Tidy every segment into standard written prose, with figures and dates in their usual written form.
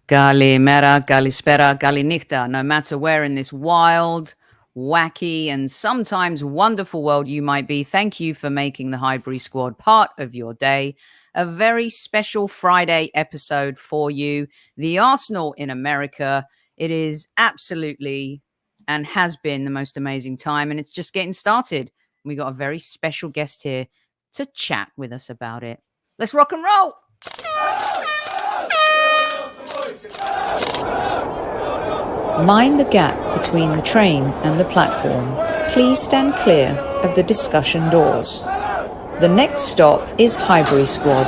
Kalimera, kalispera, kalinichta. No matter where in this wild, wacky, and sometimes wonderful world you might be, thank you for making the Highbury Squad part of your day. A very special Friday episode for you. The Arsenal in America. It is absolutely and has been the most amazing time, and it's just getting started. We got a very special guest here to chat with us about it. Let's rock and roll. Mind the gap between the train and the platform. Please stand clear of the discussion doors. The next stop is Highbury Squad.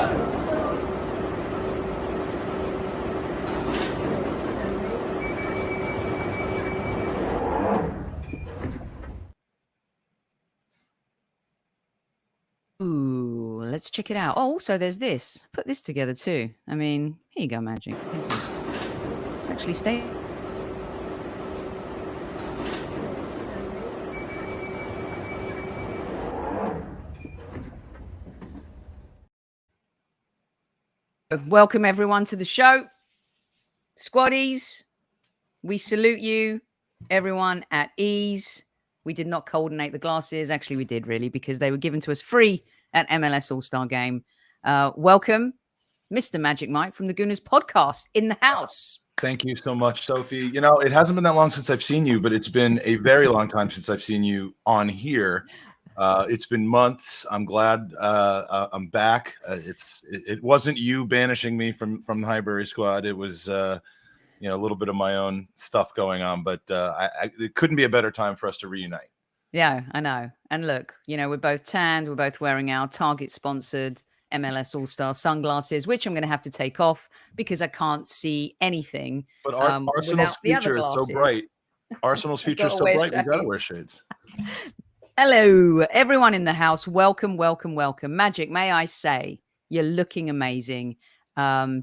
Ooh, let's check it out. Oh, also there's this. Put this together too. I mean, here you go, Magic. Here's this. It's actually staying. Welcome everyone to the show. Squaddies, we salute you. Everyone at ease. We did not coordinate the glasses. Actually, we did really because they were given to us free at MLS All-Star Game. Welcome, Mr. Magic Mike from the Gooners podcast in the house. Thank you so much, Sophie. You know, it hasn't been that long since I've seen you, but it's been a very long time since I've seen you on here. It's been months. I'm glad I'm back. It wasn't you banishing me from the Highbury Squad. It was a little bit of my own stuff going on, but it couldn't be a better time for us to reunite. Yeah, I know. And look, we're both tanned. We're both wearing our Target sponsored MLS All-Star sunglasses, which I'm going to have to take off because I can't see anything. But Arsenal's future is so bright. Arsenal's future is so bright. We got to wear shades. Hello, everyone in the house. Welcome, welcome, welcome. Magic, may I say, you're looking amazing.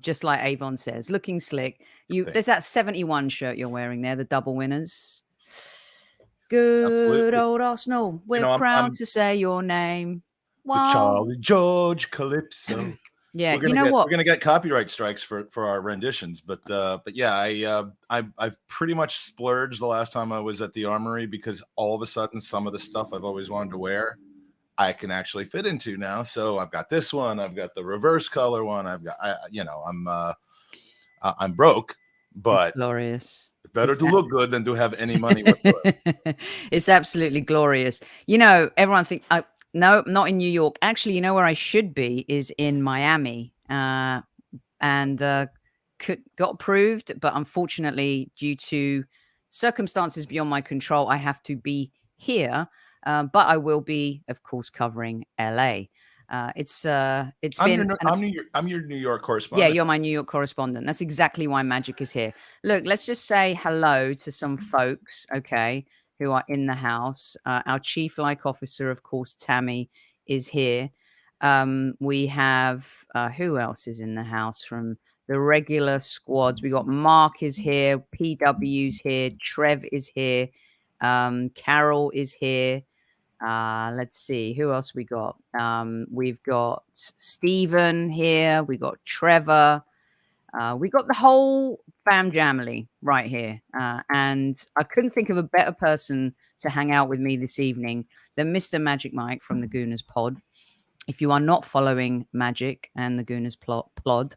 Just like Avon says, looking slick. There's that 71 shirt you're wearing there, the double winners. Good Absolutely. Old Arsenal. We're proud to say your name. Wow. Charlie George Calypso. Yeah, what? We're gonna get copyright strikes for our renditions, but yeah, I've pretty much splurged the last time I was at the Armory because all of a sudden some of the stuff I've always wanted to wear I can actually fit into now. So I've got this one, I've got the reverse color one, I'm broke, but it's glorious. Better to look good than to have any money. It's absolutely glorious. Everyone thinks. No, not in New York. Actually, where I should be is in Miami, and got approved. But unfortunately, due to circumstances beyond my control, I have to be here. But I will be, of course, covering LA. I'm your New York correspondent. Yeah, you're my New York correspondent. That's exactly why Magic is here. Look, let's just say hello to some folks, okay, who are in the house. Our chief like officer, of course, Tammy, is here. We have who else is in the house from the regular squads? We got Mark is here, PW's here, Trev is here, Carol is here. Let's see who else we got. We've got Stephen here. We got Trevor. We got the whole fam jamily right here. And I couldn't think of a better person to hang out with me this evening than Mr. Magic Mike from the Gooners Pod. If you are not following Magic and the Gooners Plod,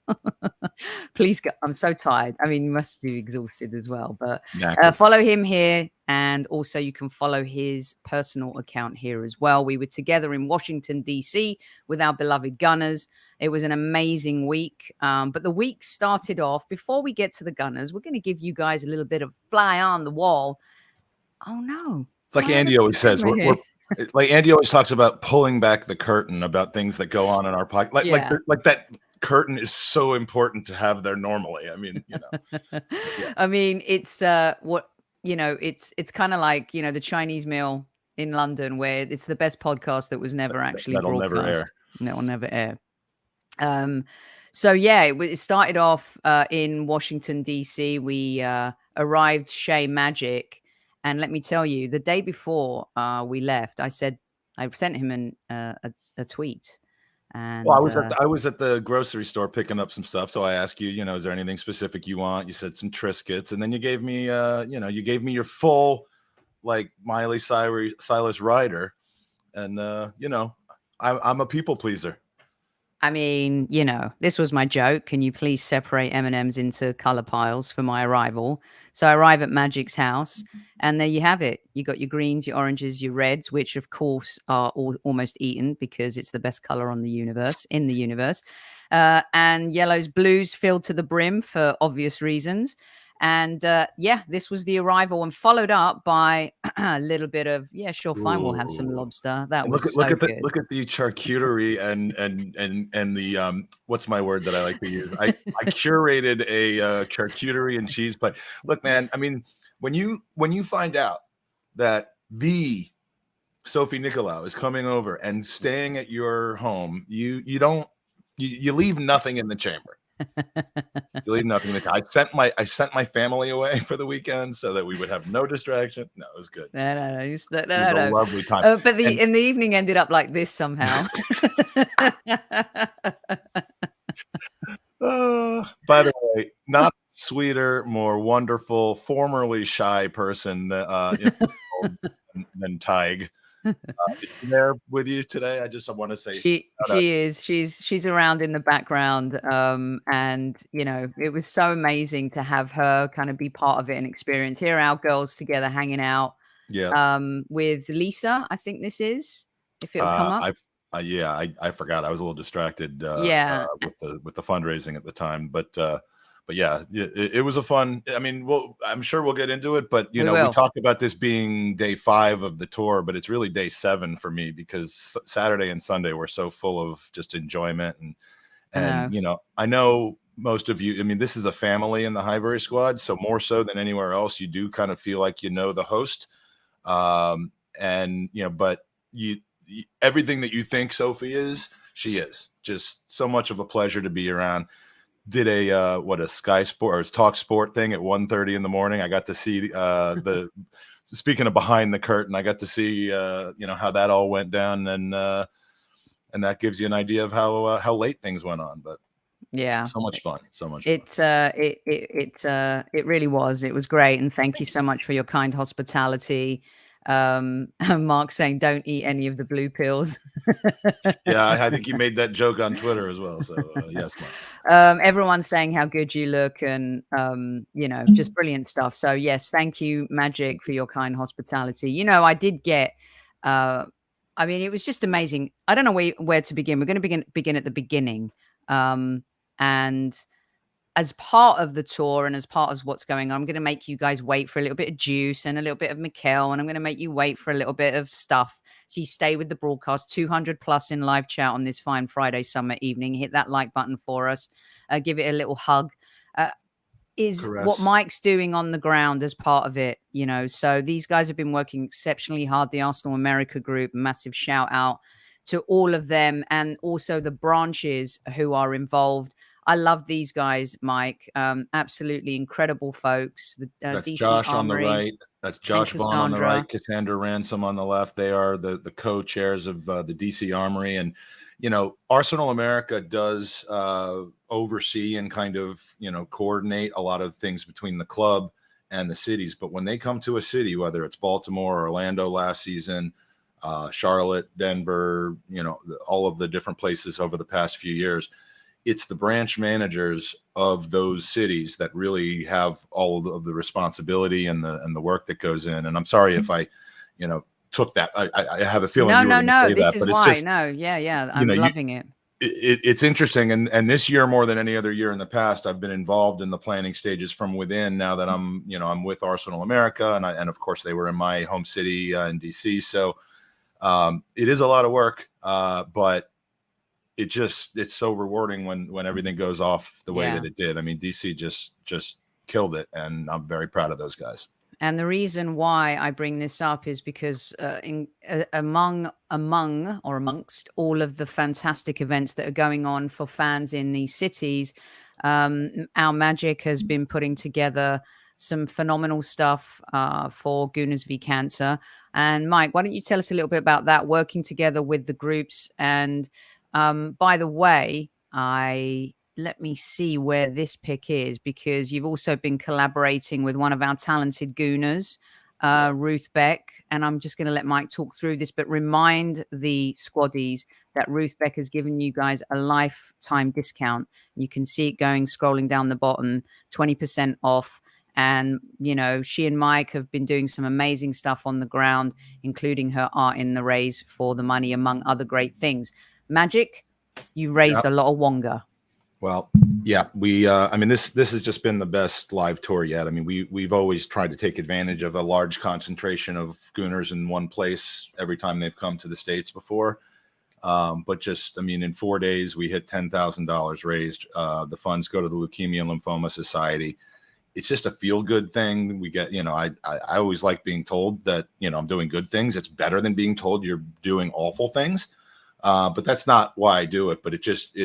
please go. I'm so tired. I mean, you must be exhausted as well. But follow him here. And also you can follow his personal account here as well. We were together in Washington, D.C. with our beloved Gunners. It was an amazing week. But the week started off, before we get to the Gunners, we're going to give you guys a little bit of fly on the wall. Oh, no. It's like Andy always says. Like Andy always talks about pulling back the curtain about things that go on in our podcast. Like that curtain is so important to have there normally. I mean, Yeah. I mean, it's it's kind of like, the Chinese meal in London where it's the best podcast that was never actually broadcast. Never air. That'll never air. So yeah, it started off in Washington, D.C. We arrived Shea Magic. And let me tell you, the day before we left, I sent him a tweet. And Well, I was at the grocery store picking up some stuff. So I asked you, is there anything specific you want? You said some Triscuits, and then you gave me, you gave me your full like Miley Cyrus rider, and I'm a people pleaser. I mean, this was my joke. Can you please separate M&Ms into color piles for my arrival? So I arrive at Magic's house, and there you have it. You got your greens, your oranges, your reds, which of course are almost eaten because it's the best color in the universe. And yellows, blues filled to the brim for obvious reasons. And this was the arrival, and followed up by a little bit of sure, fine, we'll have some Ooh. lobster. That And was look so at the good. look at the charcuterie and the what's my word that I like to use? I curated a charcuterie and cheese plate. Look, man, I mean, when you find out that the Sophie Nicolaou is coming over and staying at your home, you leave nothing in the chamber. You leave nothing in the I sent my family away for the weekend so that we would have no distraction. No, it was good. No. It was a lovely time. But the evening ended up like this somehow. By the way, not sweeter, more wonderful, formerly shy person than Tig. Is she there with you today? I want to say she is. She's around in the background, and it was so amazing to have her kind of be part of it and experience. Here are our girls together hanging out. Yeah. With Lisa, I think this is, if it'll come up. I forgot. I was a little distracted with the fundraising at the time, but yeah, it was a fun. I mean, I'm sure we'll get into it, but we talked about this being day 5 of the tour, but it's really day 7 for me because Saturday and Sunday were so full of just enjoyment and I know most of you. I mean, this is a family in the Highbury Squad, so more so than anywhere else, you do kind of feel like the host, and but everything that you think Sophie is, she is. Just so much of a pleasure to be around. Did a Sky Sport or Talk Sport thing at 1:30 in the morning. I got to see speaking of behind the curtain, I got to see how that all went down, and that gives you an idea of how late things went on. But yeah, so much fun. It really was. It was great, and thank you so much for your kind hospitality. Mark saying don't eat any of the blue pills. Yeah, I think you made that joke on Twitter as well. So yes, Mark. Everyone's saying how good you look, and just brilliant stuff. So yes, thank you, Magic, for your kind hospitality. I did get I mean, it was just amazing. I don't know where to begin. We're going to begin at the beginning. And as part of the tour and as part of what's going on, I'm going to make you guys wait for a little bit of juice and a little bit of Mikel, and I'm going to make you wait for a little bit of stuff. So you stay with the broadcast, 200 plus in live chat on this fine Friday summer evening. Hit that like button for us. Give it a little hug. Is Correct. What Mike's doing on the ground as part of it, So these guys have been working exceptionally hard. The Arsenal America group, massive shout out to all of them, and also the branches who are involved. I love these guys, Mike. Absolutely incredible folks. That's DC Josh Armory, on the right. That's Josh Vaughn on the right. Cassandra Ransom on the left. They are the co-chairs of the DC Armory. And, Arsenal America does oversee and kind of, coordinate a lot of things between the club and the cities. But when they come to a city, whether it's Baltimore, Orlando last season, Charlotte, Denver, all of the different places over the past few years, it's the branch managers of those cities that really have all of the responsibility and the work that goes in. And I'm sorry if I, took that. I have a feeling. No. This is why. Yeah. I'm loving it. It's interesting. And this year, more than any other year in the past, I've been involved in the planning stages from within. Now that I'm with Arsenal America, and of course they were in my home city in DC. So it is a lot of work, but it's so rewarding when everything goes off the way that it did. I mean, DC just killed it, and I'm very proud of those guys. And the reason why I bring this up is because amongst all of the fantastic events that are going on for fans in these cities, our Magic has been putting together some phenomenal stuff for Gooners v Cancer. And Mike, why don't you tell us a little bit about that, working together with the groups and By the way, let me see where this pick is, because you've also been collaborating with one of our talented gooners, Ruth Beck. And I'm just going to let Mike talk through this, but remind the squaddies that Ruth Beck has given you guys a lifetime discount. You can see it scrolling down the bottom, 20% off. And, you know, she and Mike have been doing some amazing stuff on the ground, including her art in the Raise for the Money, among other great things. Magic, you raised a lot of wonga. Well, yeah, I mean, this has just been the best live tour yet. I mean, we've always tried to take advantage of a large concentration of gooners in one place every time they've come to the States before. But just, I mean, in 4 days, we hit $10,000 raised. The funds go to the Leukemia and Lymphoma Society. It's just a feel good thing. We get, you know, I always like being told that, you know, I'm doing good things. It's better than being told you're doing awful things. But that's not why I do it. But it just,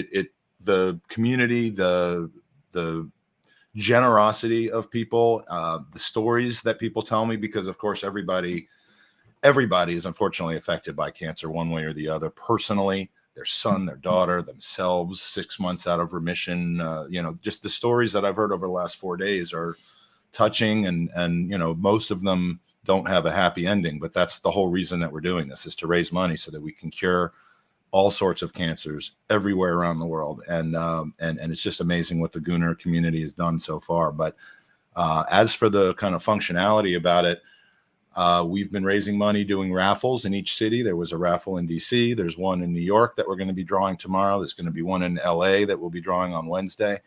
the community, the generosity of people, the stories that people tell me, because of course, everybody is unfortunately affected by cancer one way or the other, personally, their son, their daughter, themselves, 6 months out of remission. You know, just the stories that I've heard over the last 4 days are touching, and, you know, most of them don't have a happy ending, but that's the whole reason that we're doing this, is to raise money so that we can cure all sorts of cancers everywhere around the world. And it's just amazing what the Gooner community has done so far. But as for the kind of functionality about it, we've been raising money doing raffles in each city. There was a raffle in DC. There's one in New York that we're going to be drawing tomorrow. There's going to be one in LA that we'll be drawing on Wednesday.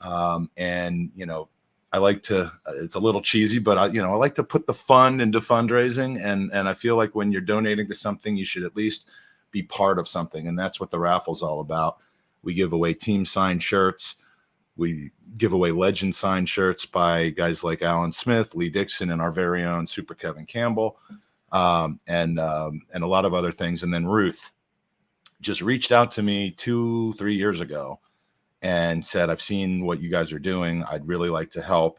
And, you know, I like to, it's a little cheesy, but I like to put the fun into fundraising. And I feel like when you're donating to something, you should at least be part of something. And that's what the raffle's all about. We give away team signed shirts. We give away legend signed shirts by guys like Alan Smith, Lee Dixon, and our very own Super Kevin Campbell, and a lot of other things. And then Ruth just reached out to me 2-3 years ago and said, I've seen what you guys are doing. I'd really like to help,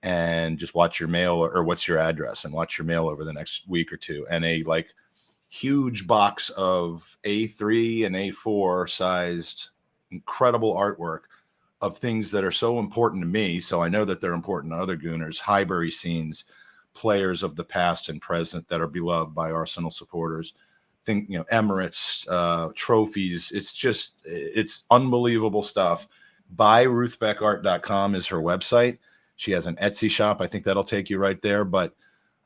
and just watch your mail, or what's your address, and watch your mail over the next week or two. And a huge box of A3 and A4 sized incredible artwork of things that are so important to me. So I know that they're important to other Gooners, Highbury scenes, players of the past and present that are beloved by Arsenal supporters. Think, you know, Emirates, trophies. It's unbelievable stuff. BuyRuthBeckArt.com is her website. She has an Etsy shop. I think that'll take you right there. But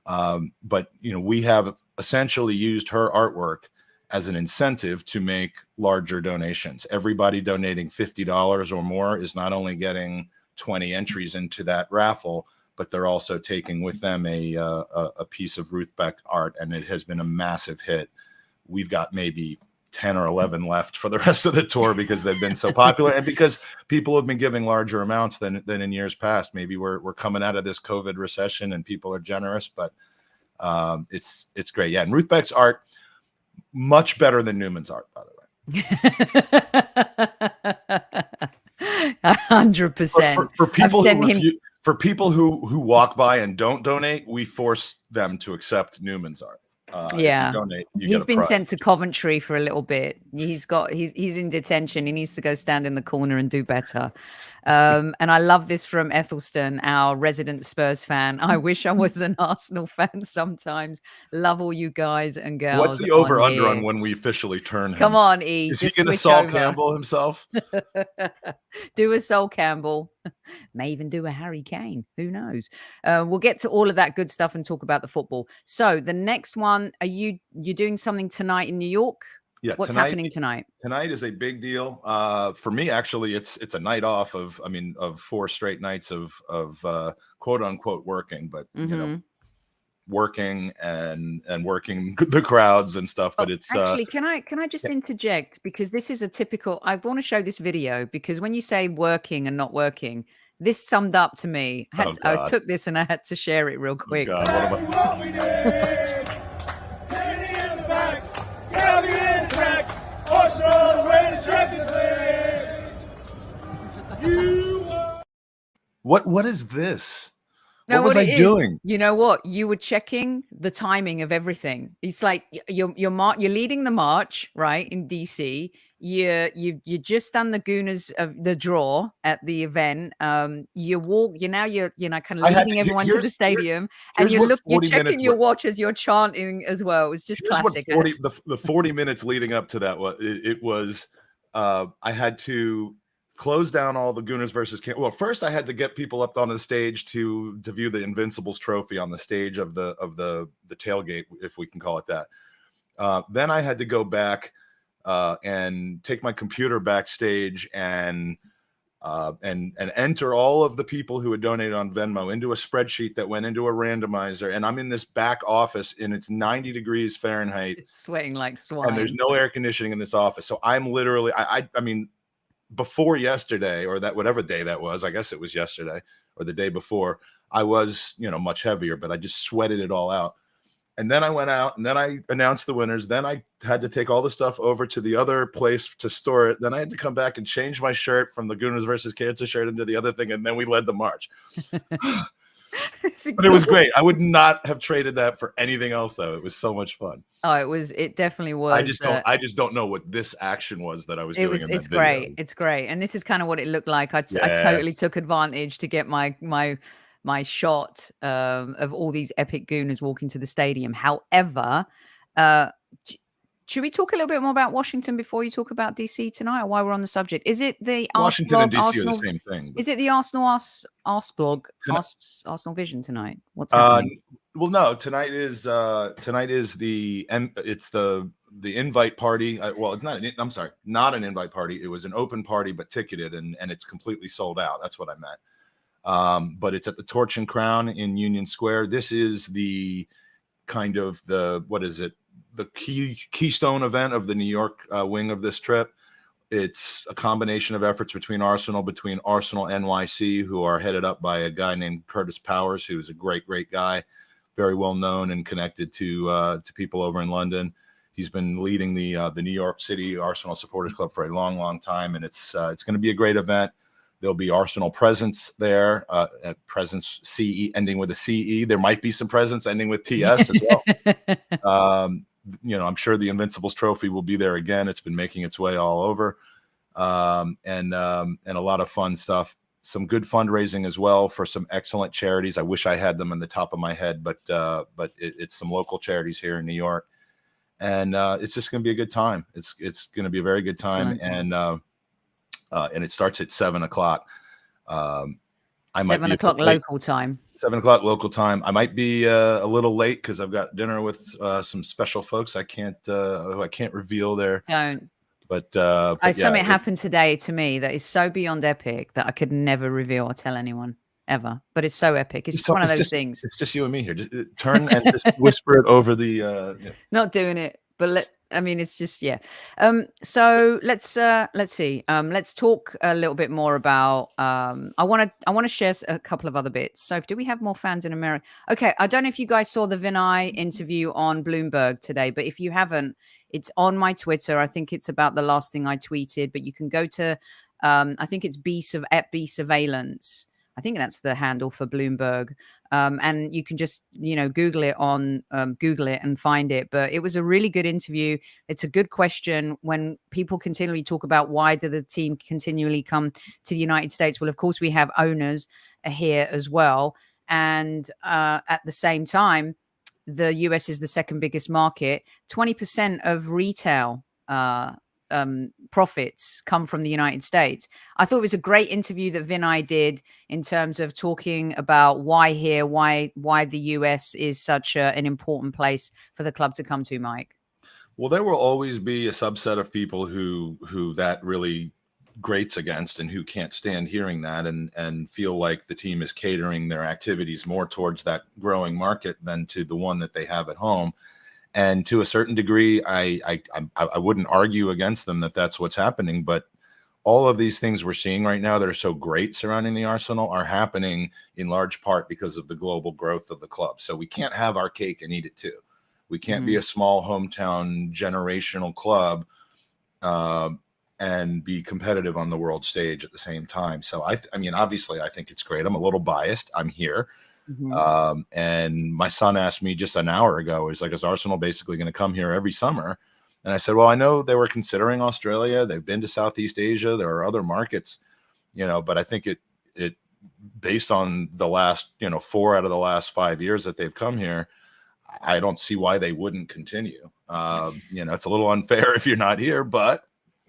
you know, we have essentially used her artwork as an incentive to make larger donations. Everybody donating $50 or more is not only getting 20 entries into that raffle, but they're also taking with them a piece of Ruth Beck art, and it has been a massive hit. We've got maybe 10 or 11 left for the rest of the tour because they've been so popular, and because people have been giving larger amounts than in years past. Maybe we're coming out of this COVID recession and people are generous, but it's great. Yeah, and Ruth Beck's art, much better than Newman's art, by the way. 100%. For people who walk by and don't donate, we force them to accept Newman's art. Yeah, he's been sent to Coventry for a little bit. He's in detention. He needs to go stand in the corner and do better. And I love this from Ethelston, our resident Spurs fan. I wish I was an Arsenal fan sometimes. Love all you guys and girls. What's the over-under on when we officially turn him? Come on, E. Is he going to Sol Campbell himself? Do a Sol Campbell. May even do a Harry Kane. Who knows? We'll get to all of that good stuff and talk about the football. So the next one, you're doing something tonight in New York? Yeah, what's happening tonight? Tonight is a big deal for me. Actually, it's a night off of 4 straight nights of quote unquote working, but you know, working and working the crowds and stuff. But it's actually, can I just interject, because this is a typical. I want to show this video because when you say working and not working, this summed up to me. I took this and I had to share it real quick. Oh God, what about? What is this? What was I doing? You know what? You were checking the timing of everything. It's like you're leading the march, right, in DC. you just done the Gooners of the draw at the event. You walk. You're kind of leading everyone to the stadium, and you're checking your watch as you're chanting as well. It was just classic. The 40 minutes leading up to that was it was. I had to close down all the Gooners versus Well, first I had to get people up on the stage to view the Invincibles trophy on the stage of the tailgate, if we can call it that. Then I had to go back and take my computer backstage and enter all of the people who had donated on Venmo into a spreadsheet that went into a randomizer. And I'm in this back office and it's 90 degrees Fahrenheit. It's sweating like swine. And there's no air conditioning in this office. So I'm literally, I mean, before yesterday, or that whatever day that was, I guess it was yesterday or the day before, I was, much heavier, but I just sweated it all out. And then I went out and then I announced the winners. Then I had to take all the stuff over to the other place to store it. Then I had to come back and change my shirt from the Gooners versus Cancer shirt into the other thing. And then we led the march. But it was great. I would not have traded that for anything else, though. It was so much fun. Oh, it definitely was. I just don't know what this action was that I was doing. It's great. It's great. And this is kind of what it looked like. I totally took advantage to get my shot of all these epic Gooners walking to the stadium. However, should we talk a little bit more about Washington before you talk about DC tonight, or while we're on the subject? Is it the Washington and DC are the same thing? Is it the Arsenal blog, Arsenal Vision tonight? What's happening? Well, no. Tonight is the invite party. Well, it's not. I'm sorry, not an invite party. It was an open party, but ticketed, and it's completely sold out. That's what I meant. But it's at the Torch and Crown in Union Square. This is the kind of the keystone event of the New York wing of this trip. It's a combination of efforts between Arsenal NYC, who are headed up by a guy named Curtis Powers, who's a great going, very well known and connected to people over in London. He's been leading the New York City Arsenal Supporters Club for a long time, and it's going to be a great event. There'll be Arsenal presence there, presence CE ending with a CE. There might be some presence ending with TS as well. I'm sure the Invincibles trophy will be there again. It's been making its way all over, and a lot of fun stuff. Some good fundraising as well for some excellent charities. I wish I had them on the top of my head, but it's some local charities here in New York, and it's just going to be a good time. It's going to be a very good time, and it starts at 7:00. 7 o'clock local time. 7 o'clock local time. I might be a little late because I've got dinner with some special folks. I can't reveal their. Don't. But something happened today to me that is so beyond epic that I could never reveal or tell anyone ever. But it's so epic. It's just one of those things. It's just you and me here. Just turn and just whisper it over the. Not doing it, but it's just, yeah. So let's see. Let's talk a little bit more about. I want to share a couple of other bits. So, do we have more fans in America? Okay, I don't know if you guys saw the Vinay interview on Bloomberg today, but if you haven't, it's on my Twitter. I think it's about the last thing I tweeted, but you can go to. I think it's at B Surveillance. I think that's the handle for Bloomberg. And you can just, Google it and find it. But it was a really good interview. It's a good question when people continually talk about why do the team continually come to the United States? Well, of course, we have owners here as well. And at the same time, the US is the second biggest market. 20% of retail profits come from the United States. I thought it was a great interview that Vinay did in terms of talking about why the US is such an important place for the club to come to, Mike. Well, there will always be a subset of people who that really grates against and who can't stand hearing that and feel like the team is catering their activities more towards that growing market than to the one that they have at home. And to a certain degree, I wouldn't argue against them that that's what's happening. But all of these things we're seeing right now that are so great surrounding the Arsenal are happening in large part because of the global growth of the club. So we can't have our cake and eat it too. We can't be a small hometown generational club and be competitive on the world stage at the same time. So I mean, obviously, I think it's great. I'm a little biased. I'm here. And my son asked me just an hour ago, is Arsenal basically going to come here every summer? And I said, well, I know they were considering Australia. They've been to Southeast Asia. There are other markets, but I think it based on the last, 4 out of the last 5 years that they've come here, I don't see why they wouldn't continue. It's a little unfair if you're not here, but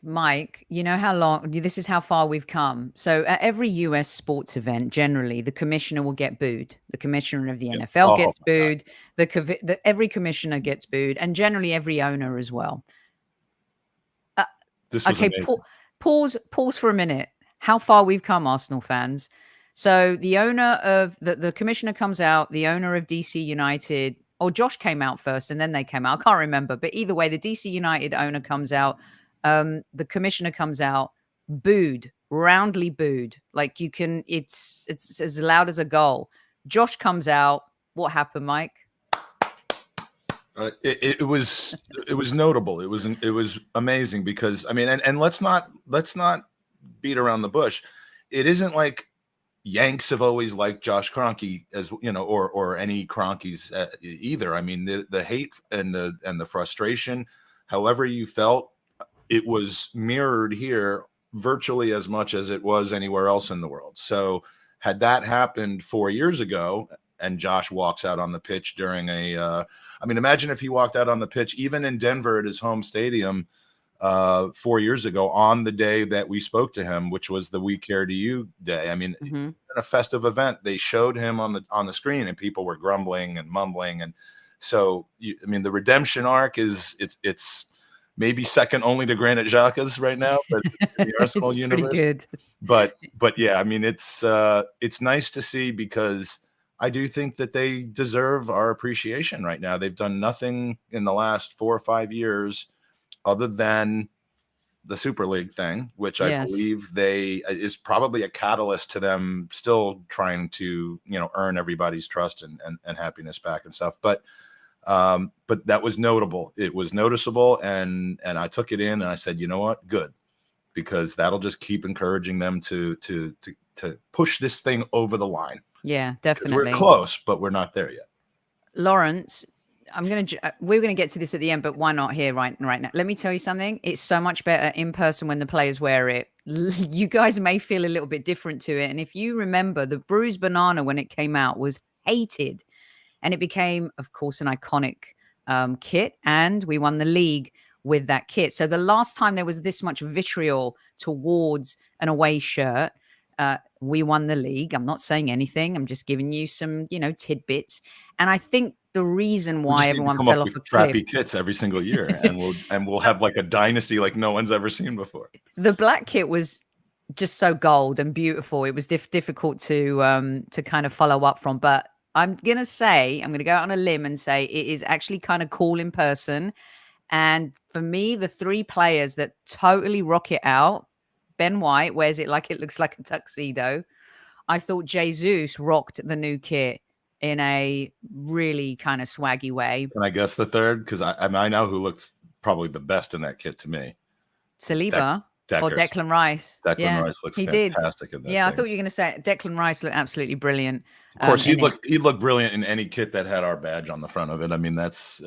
Mike, you know how long this is how far we've come. So at every US sports event, generally the commissioner will get booed. The commissioner of the NFL gets booed. Every commissioner gets booed, and generally every owner as well. This was amazing. Pause for a minute. How far we've come, Arsenal fans. So the owner of the commissioner comes out, the owner of DC United, or Josh came out first and then they came out. I can't remember, but either way, the DC United owner comes out. The commissioner comes out, booed, roundly booed. Like it's as loud as a goal. Josh comes out. What happened, Mike? It was notable. It was amazing because and let's not beat around the bush. It isn't like Yanks have always liked Josh Kroenke, as or any Kroenkes either. I mean, the hate and the frustration, however you felt, it was mirrored here virtually as much as it was anywhere else in the world. So had that happened 4 years ago and Josh walks out on the pitch during imagine if he walked out on the pitch, even in Denver at his home stadium 4 years ago on the day that we spoke to him, which was the We Care to You day. I mean, in a festive event, they showed him on the screen and people were grumbling and mumbling. And so, the redemption arc it's maybe second only to Granit Xhaka's right now, but in the Arsenal it's universe. Pretty good. But yeah, it's nice to see because I do think that they deserve our appreciation right now. They've done nothing in the last 4 or 5 years other than the Super League thing, which I believe is probably a catalyst to them still trying to, earn everybody's trust and happiness back and stuff. But that was notable. It was noticeable. And I took it in and I said, you know what? Good. Because that'll just keep encouraging them to push this thing over the line. Yeah, definitely. We're close, but we're not there yet. Lawrence, we're going to get to this at the end, but why not here right now? Let me tell you something. It's so much better in person when the players wear it. You guys may feel a little bit different to it. And if you remember, the bruised banana when it came out was hated. And it became, of course, an iconic kit. And we won the league with that kit. So the last time there was this much vitriol towards an away shirt, we won the league. I'm not saying anything. I'm just giving you some, tidbits. And I think the reason why everyone fell off a cliff. Crappy kits every single year, and we'll have like a dynasty like no one's ever seen before. The black kit was just so gold and beautiful. It was difficult to kind of follow up from. But I'm going to go out on a limb and say it is actually kind of cool in person. And for me, the 3 players that totally rock it out, Ben White wears it like it looks like a tuxedo. I thought Jesus rocked the new kit in a really kind of swaggy way. Can I guess the third? Because I know who looks probably the best in that kit to me. Saliba or Declan Rice. Rice looks fantastic in that. Yeah, I thought you were going to say Declan Rice looked absolutely brilliant. Of course, he'd look brilliant in any kit that had our badge on the front of it. I mean, that's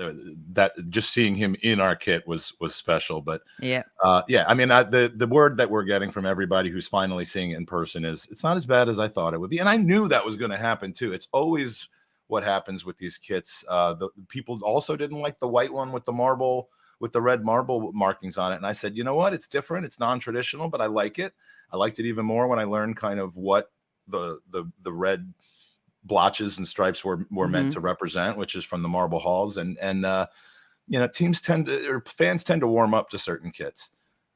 that. Just seeing him in our kit was special. But yeah. I mean, the word that we're getting from everybody who's finally seeing it in person is it's not as bad as I thought it would be, and I knew that was going to happen too. It's always what happens with these kits. The people also didn't like the white one with the red marble markings on it, and I said, you know what? It's different. It's non-traditional, but I like it. I liked it even more when I learned kind of what the red blotches and stripes were meant to represent, which is from the marble halls, and teams fans tend to warm up to certain kits,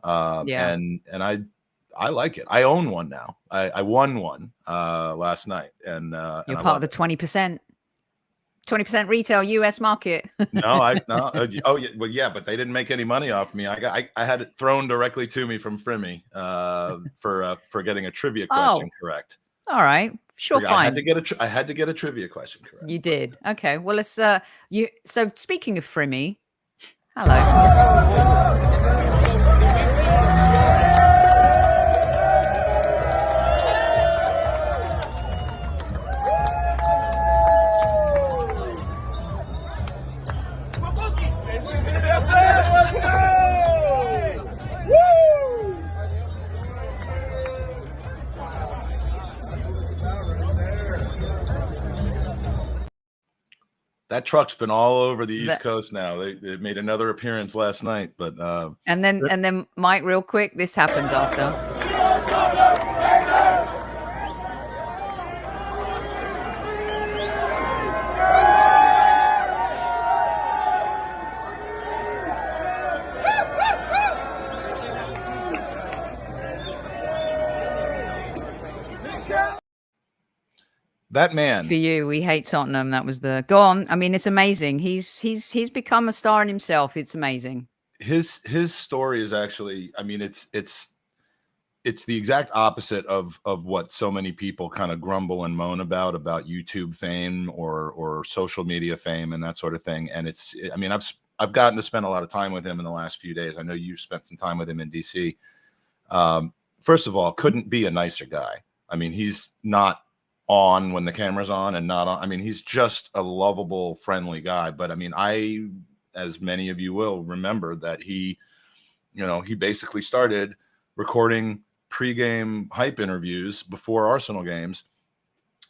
and I like it. I own one now. I won one last night, and you're part of the 20% retail US market. No. Oh yeah, but they didn't make any money off me. I had it thrown directly to me from Frimmy for getting a trivia question correct. All right. Sure, fine. I had to get a trivia question correct. You did. Okay. Well, let's so speaking of Frimmy, hello. That truck's been all over the East Coast now. They made another appearance last night, but and then Mike, real quick, this happens after. That man. For you, we hate Tottenham. That was the go on. I mean, it's amazing. He's become a star in himself. It's amazing. His story is actually, I mean, it's the exact opposite of what so many people kind of grumble and moan about YouTube fame or social media fame and that sort of thing. And it's, I mean, I've gotten to spend a lot of time with him in the last few days. I know you spent some time with him in DC. First of all, couldn't be a nicer guy. I mean, he's not on when the camera's on and not on. I mean, he's just a lovable, friendly guy. But I mean, as many of you will remember, that he basically started recording pregame hype interviews before Arsenal games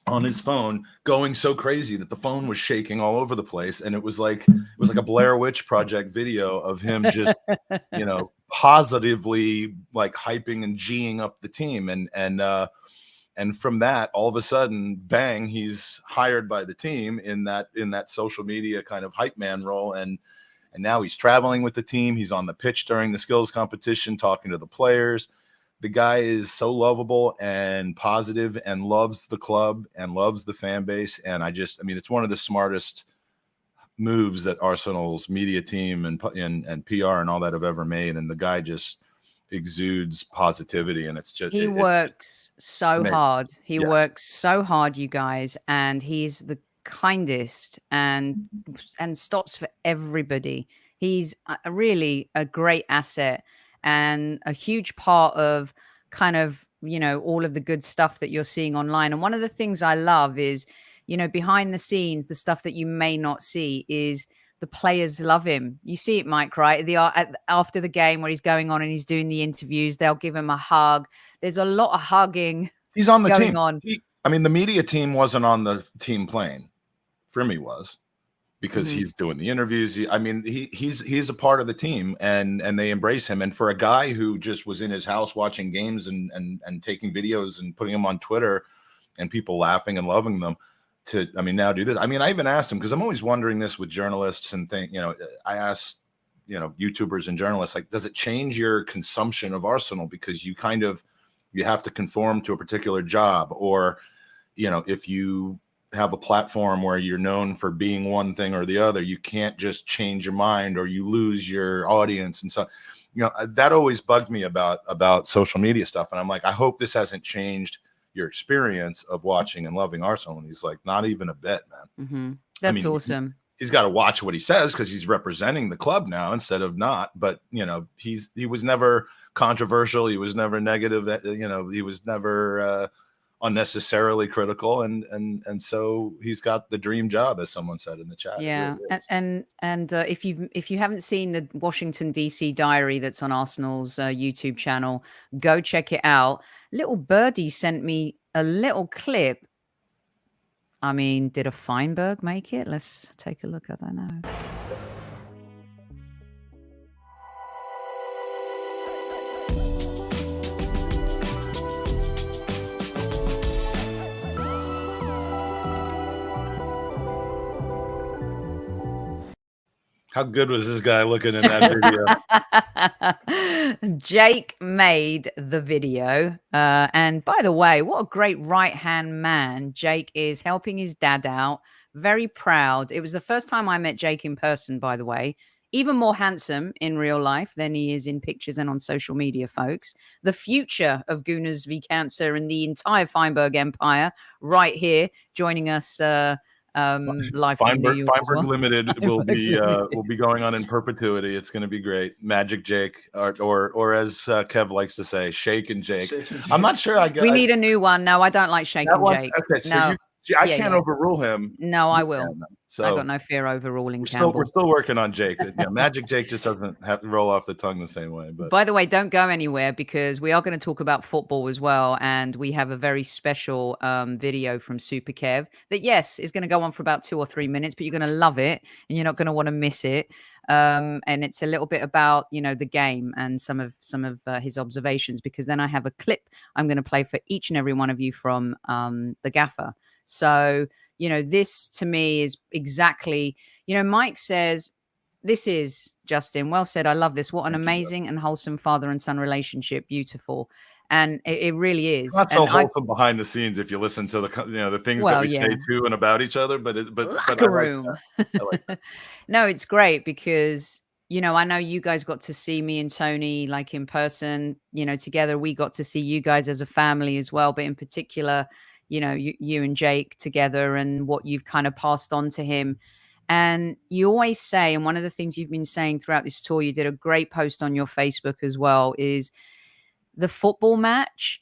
on his phone, going so crazy that the phone was shaking all over the place. And it was like a Blair Witch Project video of him just, positively like hyping and G'ing up the team. And from that, all of a sudden, bang, he's hired by the team in that social media kind of hype man role. And now he's traveling with the team. He's on the pitch during the skills competition, talking to the players. The guy is so lovable and positive and loves the club and loves the fan base. And it's one of the smartest moves that Arsenal's media team and PR and all that have ever made. And the guy just exudes positivity, and it's just, he works so hard. He works so hard, you guys, and he's the kindest and stops for everybody. He's really a great asset and a huge part of kind of, all of the good stuff that you're seeing online. And one of the things I love is, behind the scenes, the stuff that you may not see is the players love him. You see it, Mike, right? After the game where he's going on and he's doing the interviews, they'll give him a hug. There's a lot of hugging. He's on the going team. On. The media team wasn't on the team plane. Frimmy was, because he's doing the interviews. He's a part of the team, and they embrace him. And for a guy who just was in his house watching games and taking videos and putting them on Twitter and people laughing and loving them, to now do this. I even asked him, because I'm always wondering this with journalists and I asked YouTubers and journalists, like, does it change your consumption of Arsenal because you have to conform to a particular job, or if you have a platform where you're known for being one thing or the other, you can't just change your mind or you lose your audience. And so that always bugged me about social media stuff. And I'm like, I hope this hasn't changed your experience of watching and loving Arsenal. And he's like, not even a bit, man. That's awesome. He's got to watch what he says because he's representing the club now instead of not. But he was never controversial. He was never negative. He was never unnecessarily critical. And so he's got the dream job, as someone said in the chat. Yeah, really and if you haven't seen the Washington DC Diary that's on Arsenal's YouTube channel, go check it out. Little Birdie sent me a little clip. Did a Feinberg make it? Let's take a look. I don't know. How good was this guy looking in that video? Jake made the video. And by the way, what a great right-hand man. Jake is helping his dad out. Very proud. It was the first time I met Jake in person, by the way. Even more handsome in real life than he is in pictures and on social media, folks. The future of Gunners v Cancer and the entire Feinberg empire right here, joining us live from New York. Feinberg Limited will be going on in perpetuity. It's going to be great. Magic Jake, or as Kev likes to say, Shake and Jake. I'm not sure. We need a new one. No, I don't like Shake and Jake. Okay, so I can't overrule him. No, I will. So I got no fear overruling we're Campbell. still working on Jake. Magic Jake just doesn't have to roll off the tongue the same way. But by the way, don't go anywhere because we are going to talk about football as well, and we have a very special video from Super Kev that is going to go on for about 2 or 3 minutes, but you're going to love it and you're not going to want to miss it. And it's a little bit about the game and some of his observations, because then I have a clip I'm going to play for each and every one of you from the gaffer. So this to me is exactly, Mike says, this is, Justin, well said. I love this. What an amazing and wholesome father and son relationship. Beautiful. And it really is. Not so wholesome behind the scenes if you listen to the things that we say to and about each other, but locker room. I like that. No, it's great because I know you guys got to see me and Tony like in person, together. We got to see you guys as a family as well, but in particular, you and Jake together and what you've kind of passed on to him. And you always say, and one of the things you've been saying throughout this tour, you did a great post on your Facebook as well, is the football match.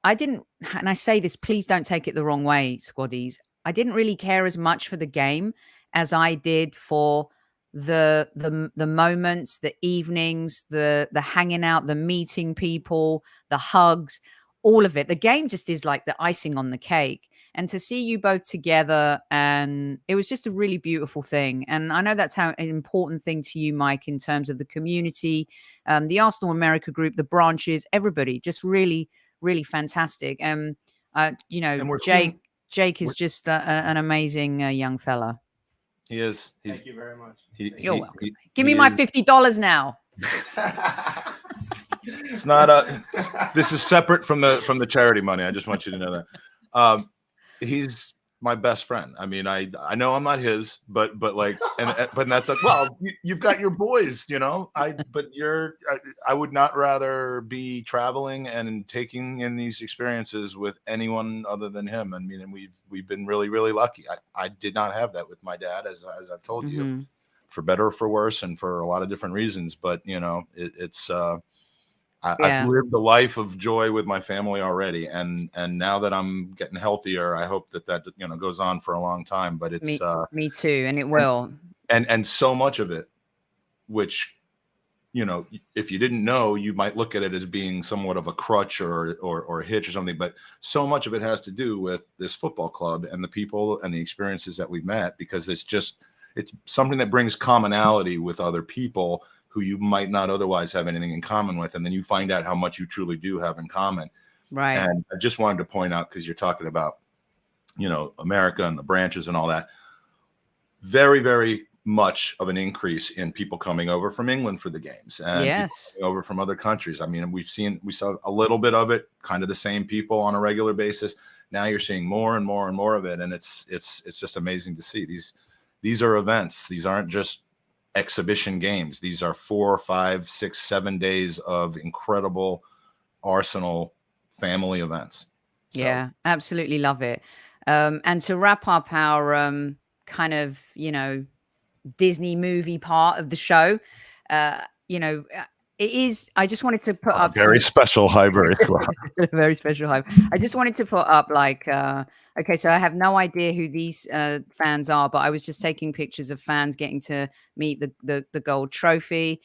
I didn't, and I say this, please don't take it the wrong way, squaddies. I didn't really care as much for the game as I did for the moments, the evenings, the hanging out, the meeting people, the hugs, all of it. The game just is like the icing on the cake. And to see you both together, and it was just a really beautiful thing. And I know that's an important thing to you, Mike, in terms of the community, the Arsenal America group, the branches, everybody, just really, really fantastic. And Jake is just an amazing young fella. He is. Thank you very much. You're welcome. Give me my $50 now. It's not this is separate from the charity money. I just want you to know that. He's my best friend. I mean, I know I'm not his, but that's like, well, you've got your boys, I would not rather be traveling and taking in these experiences with anyone other than him. I mean, and we've been really, really lucky. I did not have that with my dad, as I've told you, for better or for worse, and for a lot of different reasons. But I've lived a life of joy with my family already, and now that I'm getting healthier, I hope that goes on for a long time. But it's me too, and it will. And so much of it, which if you didn't know, you might look at it as being somewhat of a crutch or a hitch or something. But so much of it has to do with this football club and the people and the experiences that we've met, because it's something that brings commonality with other people who you might not otherwise have anything in common with. And then you find out how much you truly do have in common. Right. And I just wanted to point out, because you're talking about, America and the branches and all that, very, very much of an increase in people coming over from England for the games and people over from other countries. I mean, we saw a little bit of it, kind of the same people on a regular basis. Now you're seeing more and more and more of it. And it's just amazing to see. These are events. These aren't just exhibition games. These are 4, 5, 6, 7 days of incredible Arsenal family events. So. Yeah, absolutely love it. And to wrap up our kind of, Disney movie part of the show, it is, I just wanted to put up very special Highbury Squad. Very special Highbury. I just wanted to put up okay, so I have no idea who these fans are, but I was just taking pictures of fans getting to meet the gold trophy.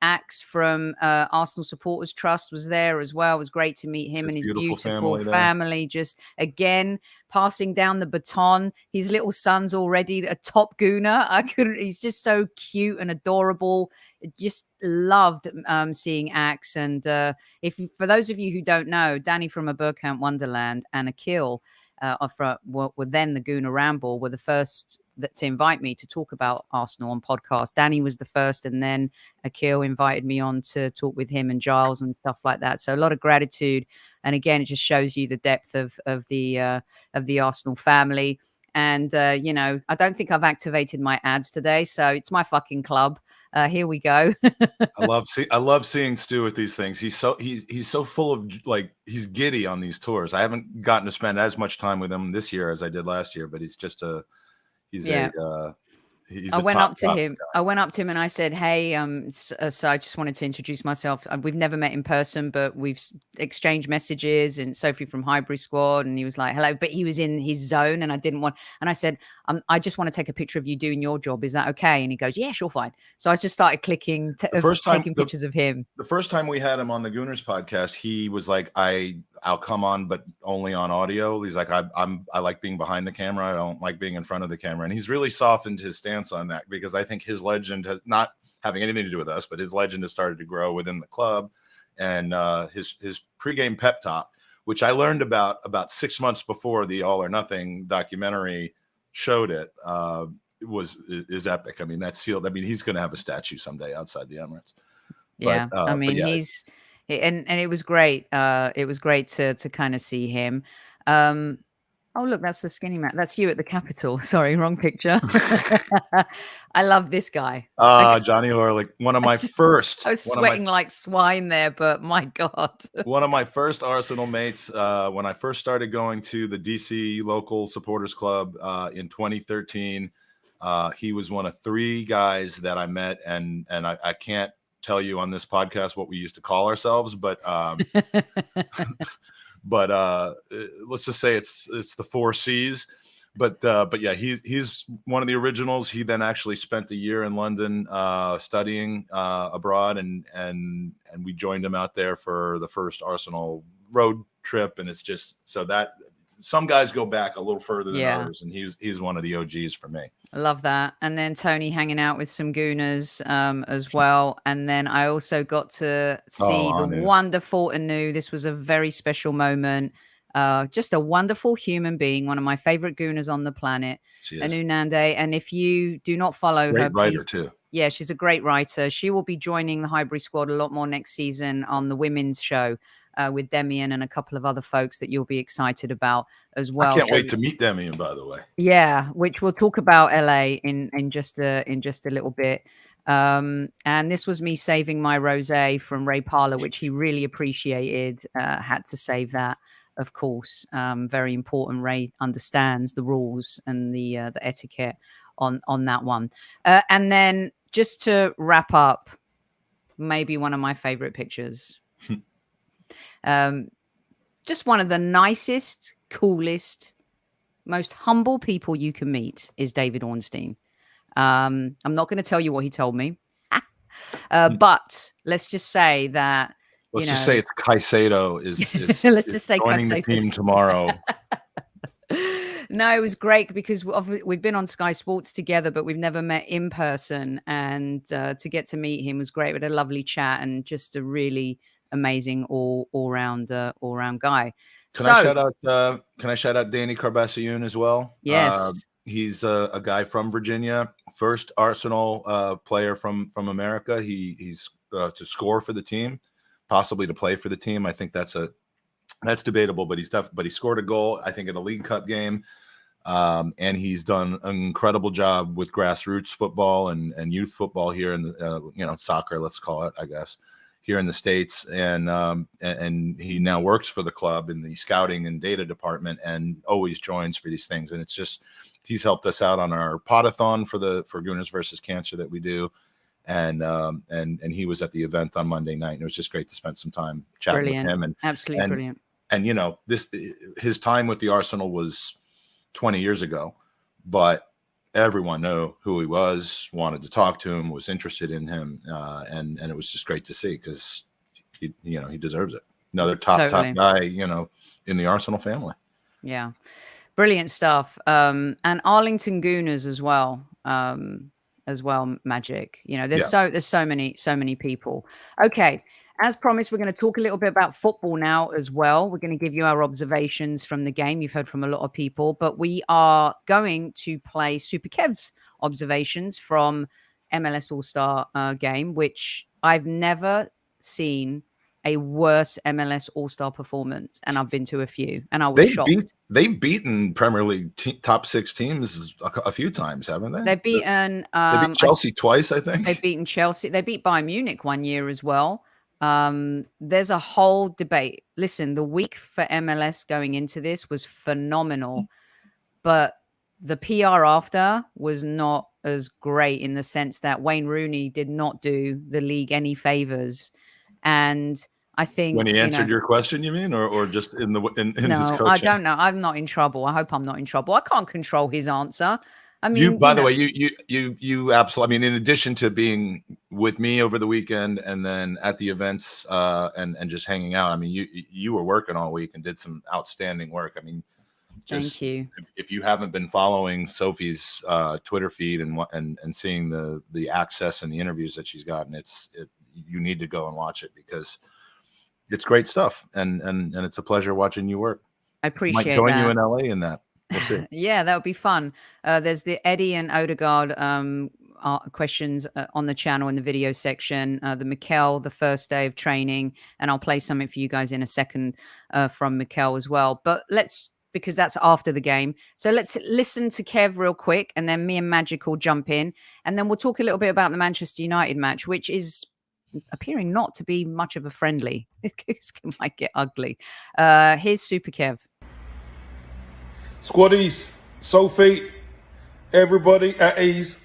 Axe from Arsenal Supporters Trust was there as well. It was great to meet him and his beautiful family. Just again passing down the baton. His little son's already a top gooner. He's just so cute and adorable. Just loved seeing Axe. And for those of you who don't know, Danny from A Burkamp Wonderland and Akil were then the Gooner Ramble were the first to invite me to talk about Arsenal on podcast. Danny was the first, and then Akil invited me on to talk with him and Giles and stuff like that. So a lot of gratitude. And again, it just shows you the depth of the Arsenal family. And I don't think I've activated my ads today, so it's my fucking club. Here we go. I love seeing Stu with these things. He's so full of, he's giddy on these tours. I haven't gotten to spend as much time with him this year as I did last year, but he's just a he's I a went top up to him. I went up to him and I said, "Hey, so I just wanted to introduce myself. We've never met in person, but we've exchanged messages. And Sophie from Highbury Squad." And he was like, "Hello," but he was in his zone, and I didn't want. And I said, "I just want to take a picture of you doing your job. Is that okay?" And he goes, "Yeah, sure, fine." So I just started clicking, taking pictures of him. The first time we had him on the Gooners podcast, he was like, I'll come on, but only on audio. He's like, I like being behind the camera. I don't like being in front of the camera. And he's really softened his stance on that, because I think his legend has, not having anything to do with us, but his legend has started to grow within the club. And his pregame pep talk, which I learned about 6 months before the All or Nothing documentary showed it, is epic. I mean, that's sealed. I mean, he's going to have a statue someday outside the Emirates. Yeah, But, I mean, yeah. and it was great. It was great to kind of see him. Oh, look, that's the skinny man. That's you at the Capitol. Sorry, wrong picture. I love this guy. Johnny Horlick, one of my first. I was sweating like swine there, but my God. One of my first Arsenal mates, when I first started going to the DC local supporters club in 2013, he was one of 3 guys that I met, and I can't tell you on this podcast what we used to call ourselves, but let's just say it's the 4 C's. But yeah, he's one of the originals. He then actually spent a year in London studying abroad, and we joined him out there for the first Arsenal road trip. And it's just so that some guys go back a little further than others, and he's one of the OGs for me. I love that. And then Tony hanging out with some Gooners as well. And then I also got to see the wonderful Anu. This was a very special moment. Just a wonderful human being, one of my favorite Gooners on the planet, Anu Nande. And if you do not follow her, writer too. Yeah, she's a great writer. She will be joining the Highbury Squad a lot more next season on the women's show. With Demian and a couple of other folks that you'll be excited about as well. I can't wait to meet Demian, by the way. Yeah, which we'll talk about LA in just a little bit. And this was me saving my rosé from Ray Parlour, which he really appreciated. Had to save that, of course. Very important. Ray understands the rules and the etiquette on that one. And then just to wrap up, maybe one of my favorite pictures. Just one of the nicest, coolest, most humble people you can meet is David Ornstein. I'm not going to tell you what he told me, but let's just say that. Let's just say it's Caicedo is let's just say joining the team tomorrow. No, it was great because we've been on Sky Sports together, but we've never met in person. And to get to meet him was great. We had a lovely chat and just a really amazing all round guy. Can I shout out Danny Carbassione as well? Yes. He's a guy from Virginia, first Arsenal player from America. He's to score for the team, possibly to play for the team. I think that's debatable, but he scored a goal, I think, in a League Cup game. And he's done an incredible job with grassroots football and youth football here in the soccer, let's call it, I guess, here in the States. And he now works for the club in the scouting and data department and always joins for these things. And it's just, he's helped us out on our podathon for Gooners versus Cancer that we do. And he was at the event on Monday night, and it was just great to spend some time chatting with him. And absolutely brilliant. And his time with the Arsenal was 20 years ago, but everyone knew who he was, wanted to talk to him, was interested in him, and it was just great to see because he deserves it. Another top guy, in the Arsenal family. Yeah, brilliant stuff. And Arlington Gooners as well. Magic. There's so many people. Okay. As promised, we're going to talk a little bit about football now as well. We're going to give you our observations from the game. You've heard from a lot of people, but we are going to play Super Kev's observations from MLS All-Star game, which I've never seen a worse MLS All-Star performance, and I've been to a few, and I was shocked. They've beaten Premier League top 6 teams a few times, haven't they? They've beaten they beat Chelsea twice, I think. They've beaten Chelsea. They beat Bayern Munich one year as well. There's a whole debate. Listen, the week for MLS going into this was phenomenal, but the PR after was not as great in the sense that Wayne Rooney did not do the league any favors. And I think when he answered your question, you mean, or just in his no, coaching? I don't know. I'm not in trouble. I hope I'm not in trouble. I can't control his answer. I mean, by the way, you absolutely. I mean, in addition to being with me over the weekend and then at the events and just hanging out, I mean, you were working all week and did some outstanding work. I mean, thank you. If you haven't been following Sophie's Twitter feed and seeing the access and the interviews that she's gotten, you need to go and watch it because it's great stuff, and it's a pleasure watching you work. I appreciate might join that. you in LA in that. We'll see. Yeah, that would be fun. There's the Eddie and Odegaard questions on the channel in the video section. The Mikel, the first day of training, and I'll play something for you guys in a second from Mikel as well. But because that's after the game. So let's listen to Kev real quick, and then me and Magic will jump in, and then we'll talk a little bit about the Manchester United match, which is appearing not to be much of a friendly. It might get ugly. Here's Super Kev. Squaddies, Sophie, everybody at ease.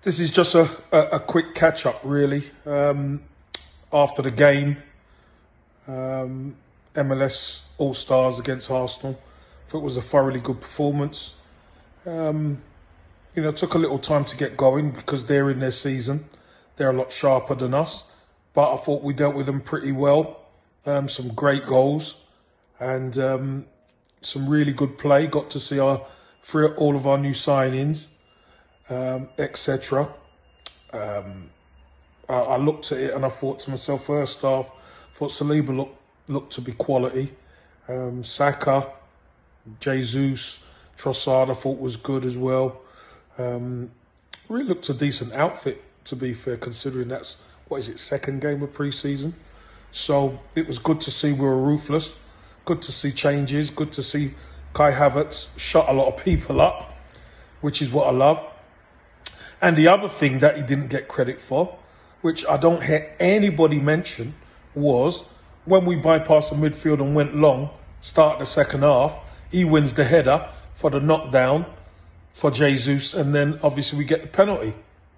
This is just a quick catch up, really. After the game, MLS All Stars against Arsenal. I thought it was a thoroughly good performance. It took a little time to get going because they're in their season. They're a lot sharper than us, but I thought we dealt with them pretty well. Some great goals and some really good play. Got to see all of our new signings, etc. I looked at it and I thought to myself, first half, thought Saliba looked to be quality. Saka, Jesus, Trossard, I thought was good as well. Really looked a decent outfit, to be fair, considering that's, second game of pre-season. So it was good to see we were ruthless. Good to see changes. Good to see Kai Havertz shut a lot of people up, which is what I love. And the other thing that he didn't get credit for, which I don't hear anybody mention, was when we bypassed the midfield and went long, start the second half, he wins the header for the knockdown for Jesus, and then obviously we get the penalty.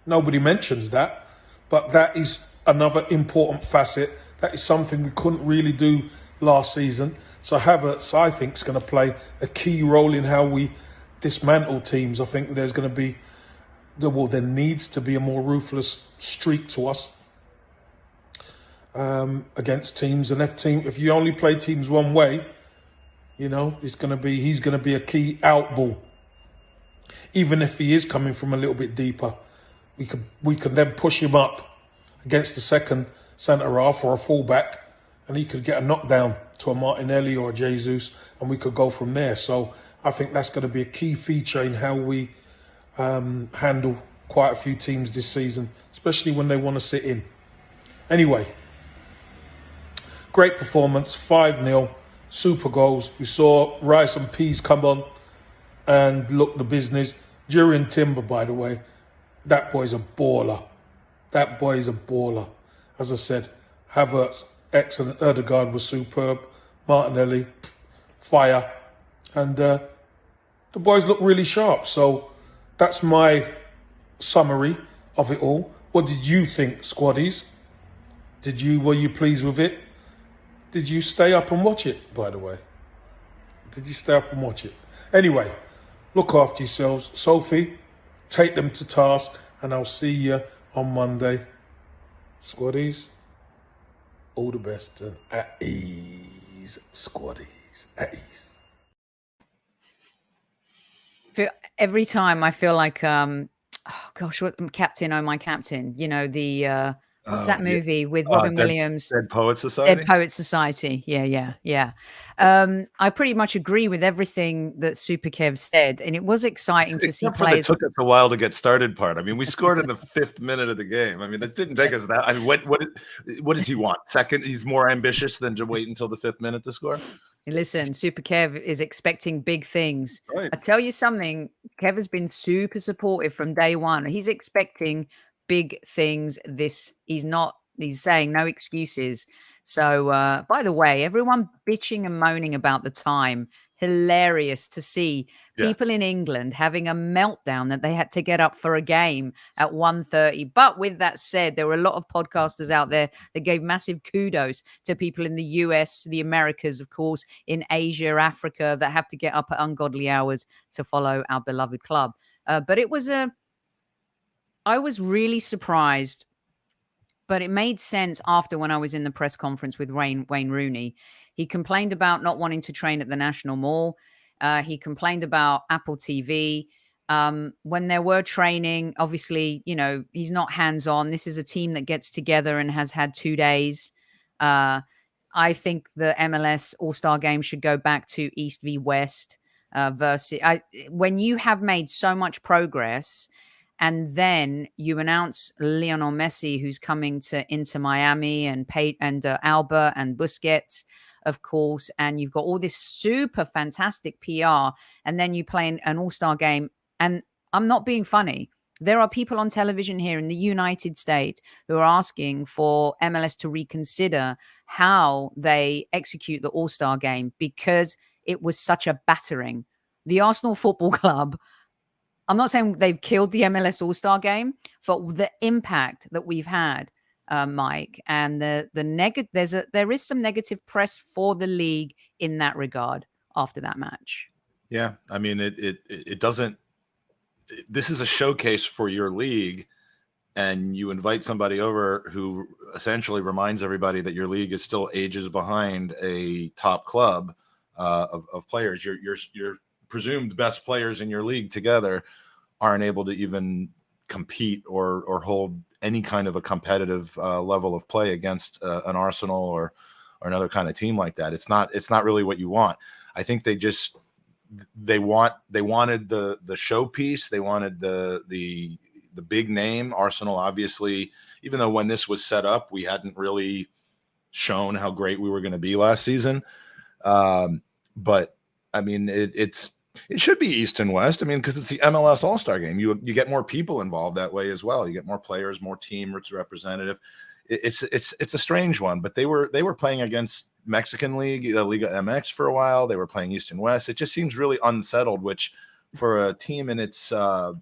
Nobody mentions that, but that is another important facet. That is something we couldn't really do last season. So Havertz, I think, is going to play a key role in how we dismantle teams. I think there's going to be, there needs to be a more ruthless streak to us against teams. And if you only play teams one way, he's going to be a key out ball. Even if he is coming from a little bit deeper, we can then push him up against the second centre half or a fullback, and he could get a knockdown to a Martinelli or a Jesus, and we could go from there. So I think that's going to be a key feature in how we handle quite a few teams this season, especially when they want to sit in. Anyway, great performance, 5-0, super goals. We saw Rice and Peas come on and look the business. During Timber, by the way, that boy's a baller. That boy is a baller. As I said, Havertz, excellent. Odegaard was superb. Martinelli, fire. And the boys look really sharp. So that's my summary of it all. What did you think, squaddies? Were you pleased with it? Did you stay up and watch it, by the way? Did you stay up and watch it? Anyway, look after yourselves. Sophie, take them to task, and I'll see you on Monday. Squaddies, all the best and at ease, squaddies, at ease. Every time I feel like, oh gosh, what Captain, oh my Captain, what's that movie with Robin Williams? Dead Poet Society? Dead Poet Society. Yeah. I pretty much agree with everything that Super Kev said, and it was exciting to see players. It took us a while to get started part. I mean, we scored in the 5th minute of the game. I mean, it didn't take us that. I mean, what does he want? Second? He's more ambitious than to wait until the 5th minute to score? Listen, Super Kev is expecting big things. Right. I tell you something, Kev has been super supportive from day one. He's expecting big things. He's saying no excuses. So, by the way, everyone bitching and moaning about the time hilarious to see people in England having a meltdown that they had to get up for a game at 1:30. But with that said, there were a lot of podcasters out there that gave massive kudos to people in the US, the Americas, of course, in Asia, Africa, that have to get up at ungodly hours to follow our beloved club. But I was really surprised, but it made sense after when I was in the press conference with Wayne Rooney. He complained about not wanting to train at the National Mall. He complained about Apple TV. When there were training, obviously, he's not hands-on. This is a team that gets together and has had 2 days. I think the MLS All-Star game should go back to East v West versus when you have made so much progress and then you announce Lionel Messi, who's coming to Inter Miami, and Alba and Busquets, of course, and you've got all this super fantastic PR, and then you play an all-star game. And I'm not being funny. There are people on television here in the United States who are asking for MLS to reconsider how they execute the all-star game because it was such a battering. The Arsenal Football Club, I'm not saying they've killed the MLS All-Star game, but the impact that we've had, Mike, and there is some negative press for the league in that regard after that match. Yeah, I mean, it doesn't. This is a showcase for your league, and you invite somebody over who essentially reminds everybody that your league is still ages behind a top club of players. Your presumed best players in your league together aren't able to even compete or hold any kind of a competitive level of play against an Arsenal or another kind of team like that. It's not really what you want. I think they wanted the showpiece. They wanted the big name. Arsenal, obviously, even though when this was set up, we hadn't really shown how great we were going to be last season. But I mean, it should be East and West. I mean, because it's the MLS All-Star game. You get more people involved that way as well. You get more players, more team representative. It's a strange one, but they were playing against Mexican League, Liga MX for a while. They were playing East and West. It just seems really unsettled, which for a team in its like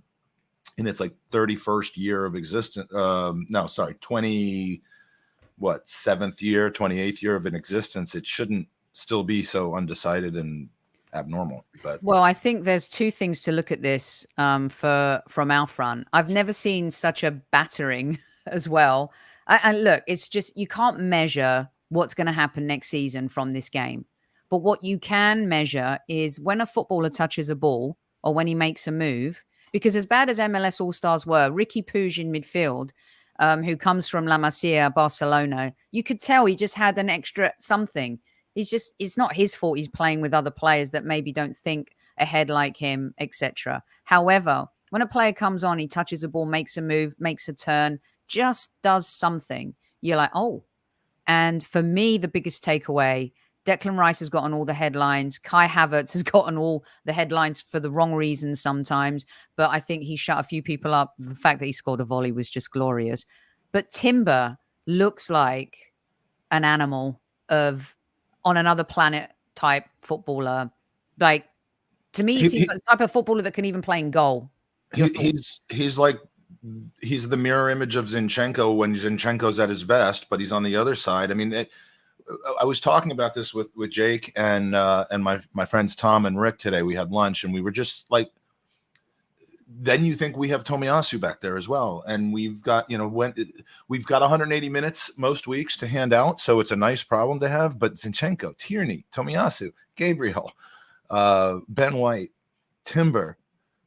31st year of existence. 28th year of an existence. It shouldn't still be so undecided and abnormal. But well, I think there's two things to look at this from our front. I've never seen such a battering as well. And look, it's just you can't measure what's going to happen next season from this game. But what you can measure is when a footballer touches a ball or when he makes a move. Because as bad as MLS All-Stars were, Ricky Puig in midfield, who comes from La Masia, Barcelona, you could tell he just had an extra something. It's not his fault he's playing with other players that maybe don't think ahead like him, etc. However, when a player comes on, he touches a ball, makes a move, makes a turn, just does something, you're like, oh. And for me, the biggest takeaway, Declan Rice has gotten all the headlines. Kai Havertz has gotten all the headlines for the wrong reasons sometimes, but I think he shut a few people up. The fact that he scored a volley was just glorious. But Timber looks like an animal on another planet type footballer. Like, to me, he seems like the type of footballer that can even play in goal. He's the mirror image of Zinchenko when Zinchenko's at his best, but he's on the other side. I mean, I was talking about this with Jake and my friends Tom and Rick today. We had lunch and we were just like, then you think we have Tomiyasu back there as well. And we've got 180 minutes most weeks to hand out. So it's a nice problem to have, but Zinchenko, Tierney, Tomiyasu, Gabriel, Ben White, Timber,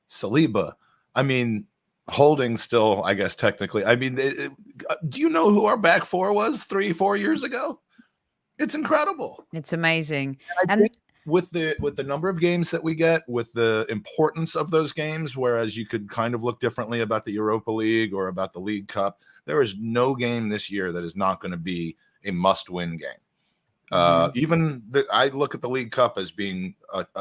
Saliba. I mean, Holding still, I guess, technically. I mean, do you know who our back four was 3-4 years ago? It's incredible. It's amazing. And with the number of games that we get, with the importance of those games, whereas you could kind of look differently about the Europa League or about the League Cup, there is no game this year that is not going to be a must-win game. I look at the League Cup as being a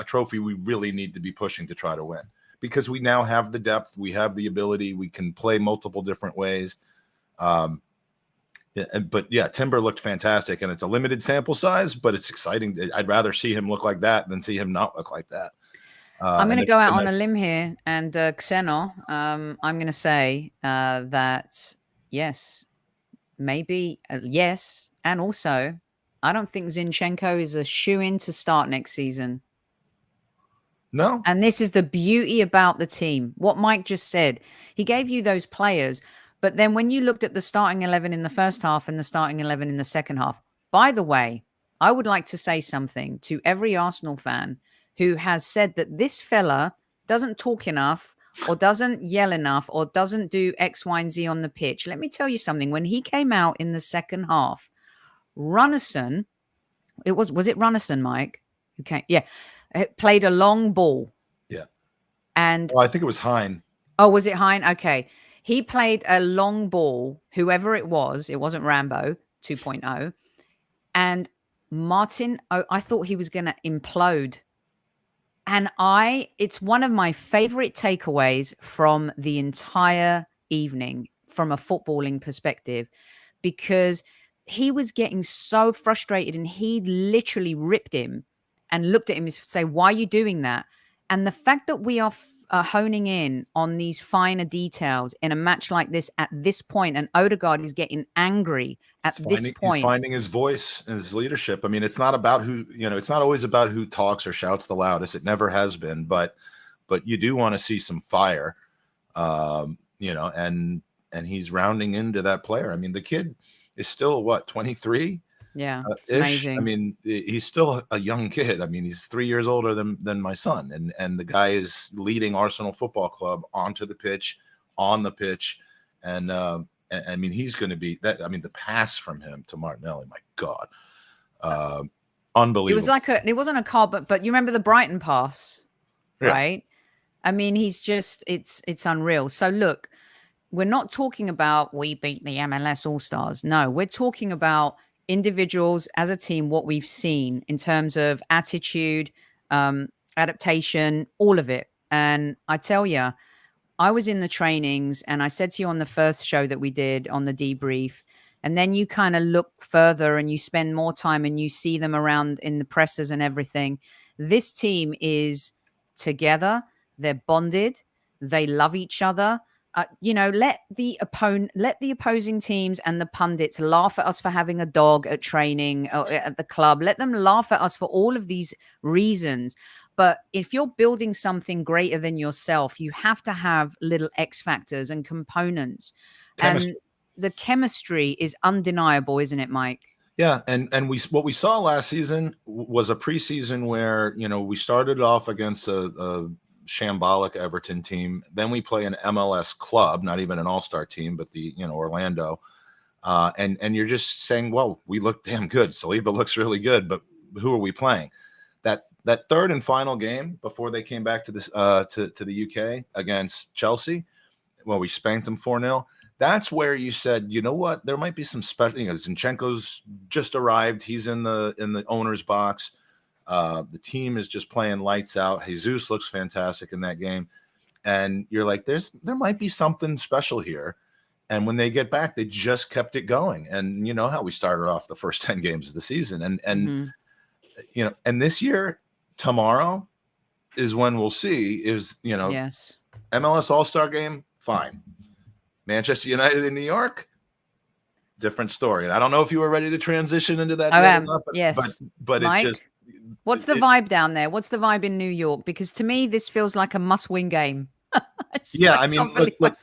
trophy we really need to be pushing to try to win, because we now have the depth, we have the ability, we can play multiple different ways. But yeah, Timber looked fantastic, and it's a limited sample size, but it's exciting. I'd rather see him look like that than see him not look like that. I'm going to go out on a limb here, and Xeno, I'm going to say that yes, maybe yes, and also I don't think Zinchenko is a shoe-in to start next season. No. And this is the beauty about the team. What Mike just said, he gave you those players, but then when you looked at the starting 11 in the first half and the starting 11 in the second half, by the way, I would like to say something to every Arsenal fan who has said that this fella doesn't talk enough or doesn't yell enough or doesn't do X, Y, and Z on the pitch. Let me tell you something. When he came out in the second half, Runnison, was it Runnison, Mike? Okay, yeah. It played a long ball. Yeah. And I think it was Hein. Oh, was it Hein? Okay. He played a long ball, whoever it wasn't Rambo 2.0. And Martin, I thought he was going to implode. And it's one of my favorite takeaways from the entire evening from a footballing perspective, because he was getting so frustrated and he literally ripped him and looked at him and say, why are you doing that? And the fact that we are honing in on these finer details in a match like this at this point, and Odegaard is getting angry at this point. He's finding his voice and his leadership. I mean, it's not about it's not always about who talks or shouts the loudest. It never has been, but you do want to see some fire, and he's rounding into that player. I mean, the kid is still 23? Yeah, it's amazing. I mean, he's still a young kid. I mean, he's 3 years older than my son, and the guy is leading Arsenal Football Club onto the pitch, on the pitch, and I mean, he's going to be that. I mean, the pass from him to Martinelli, my God, unbelievable. It wasn't a call, but you remember the Brighton pass, right? I mean, it's unreal. So look, we're not talking about we beat the MLS All-Stars. No, we're talking about individuals as a team, what we've seen in terms of attitude, adaptation, all of it. And I tell you, I was in the trainings and I said to you on the first show that we did on the debrief, and then you kind of look further and you spend more time and you see them around in the presses and everything. This team is together. They're bonded. They love each other. Let the opposing teams and the pundits laugh at us for having a dog at training or at the club. Let them laugh at us for all of these reasons. But if you're building something greater than yourself, you have to have little X factors and components. Chemistry. And the chemistry is undeniable, isn't it, Mike? Yeah, and what we saw last season was a preseason where we started off against a shambolic Everton team. Then we play an MLS club, not even an all-star team, but the Orlando. And you're just saying, well, we look damn good. Saliba looks really good, but who are we playing? That third and final game before they came back to this to the UK against Chelsea, well, we spanked them 4-0. That's where you said, you know what, there might be some special. Zinchenko's just arrived. He's in the owner's box. The team is just playing lights out. Jesus looks fantastic in that game. And you're like, there might be something special here. And when they get back, they just kept it going. And you know how we started off the first 10 games of the season. And and this year, tomorrow is when we'll see yes. MLS All-Star game, fine. Manchester United in New York, different story. And I don't know if you were ready to transition into that. I am. But, yes. But Mike, it just. What's the vibe down there? What's the vibe in New York? Because to me, this feels like a must-win game. Yeah, I mean, look,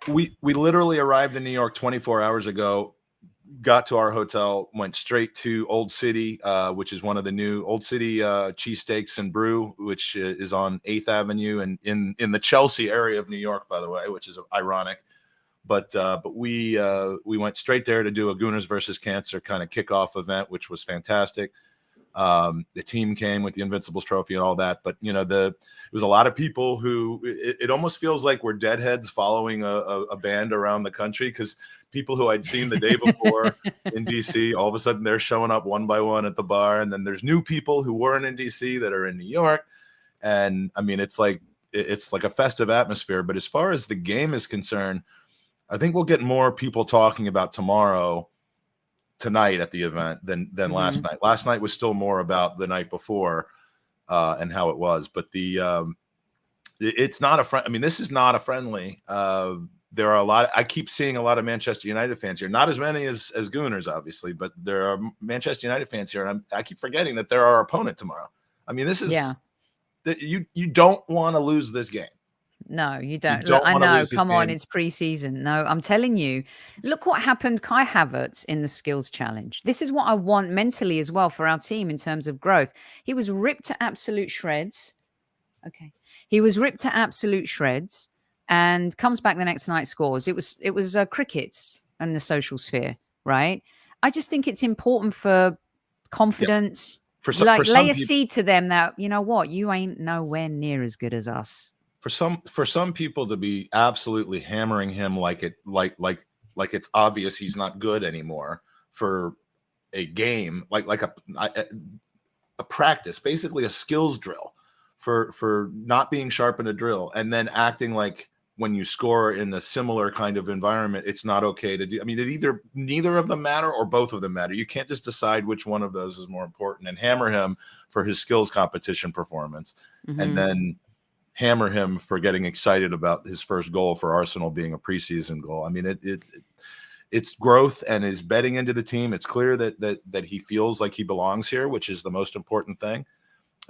we literally arrived in New York 24 hours ago, got to our hotel, went straight to Old City, which is one of the new Old City cheesesteaks and brew, which is on 8th Avenue and in the Chelsea area of New York, by the way, which is ironic. But we went straight there to do a Gooners versus Cancer kind of kickoff event, which was fantastic. The team came with the Invincibles trophy and all that, but it was a lot of people who it almost feels like we're deadheads following a band around the country, because people who I'd seen the day before in DC, all of a sudden they're showing up one by one at the bar, and then there's new people who weren't in DC that are in New York, and I mean it's like a festive atmosphere. But as far as the game is concerned, I think we'll get more people talking about tomorrow tonight at the event than last night. Last night was still more about the night before and how it was. But it's not a friend. I mean, this is not a friendly. There are a lot. I keep seeing a lot of Manchester United fans here. Not as many as Gooners, obviously, but there are Manchester United fans here, and I keep forgetting that they're our opponent tomorrow. I mean, this is that you don't want to lose this game. No, you don't. Look, I know. Come on, it's preseason. No, I'm telling you. Look what happened, Kai Havertz, in the skills challenge. This is what I want mentally as well for our team in terms of growth. He was ripped to absolute shreds. Okay, he was ripped to absolute shreds. And comes back the next night, scores. It was crickets and the social sphere, right? I just think it's important for confidence. Yep. Lay a seed to them that, you know what, you ain't nowhere near as good as us. For some people to be absolutely hammering him like it's obvious he's not good anymore for a game, like a practice, basically a skills drill for not being sharp in a drill, and then acting like when you score in a similar kind of environment, it's not okay to do. I mean, neither of them matter or both of them matter. You can't just decide which one of those is more important and hammer him for his skills competition performance and then hammer him for getting excited about his first goal for Arsenal being a preseason goal. I mean, it's growth and is betting into the team. It's clear that he feels like he belongs here, which is the most important thing.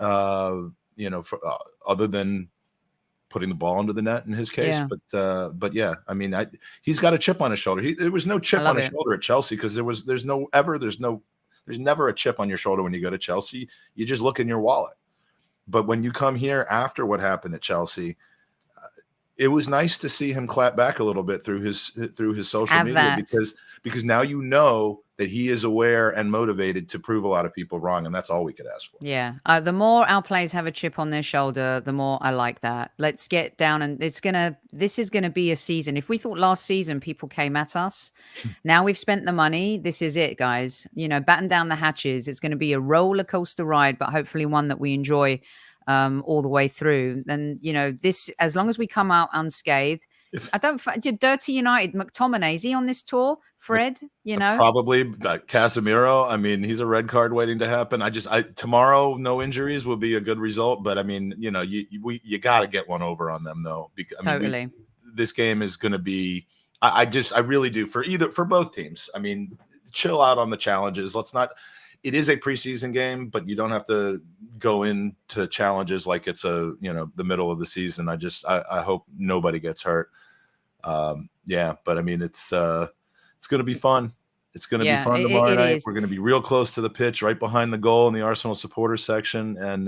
Other than putting the ball into the net in his case. But yeah, I mean, he's got a chip on his shoulder. There was no chip on his shoulder at Chelsea because there's never a chip on your shoulder when you go to Chelsea. You just look in your wallet. But when you come here after what happened at Chelsea, it was nice to see him clap back a little bit through his social media because now you know that he is aware and motivated to prove a lot of people wrong, and that's all we could ask for. Yeah, the more our players have a chip on their shoulder, the more I like that. Let's get down, and this is gonna be a season. If we thought last season people came at us, now we've spent the money. This is it, guys. Batten down the hatches. It's going to be a roller coaster ride, but hopefully one that we enjoy all the way through. And this, as long as we come out unscathed. Dirty United, McTominay, is he on this tour? Fred, probably Casemiro. I mean, he's a red card waiting to happen. Tomorrow, no injuries will be a good result. But I mean, you got to get one over on them though. Because this game is going to be. I really do for both teams. I mean, chill out on the challenges. Let's not. It is a preseason game, but you don't have to go into challenges like it's the middle of the season. I hope nobody gets hurt. But I mean, it's going to be fun. It's going to be fun tomorrow night. We're going to be real close to the pitch, right behind the goal in the Arsenal supporters section, and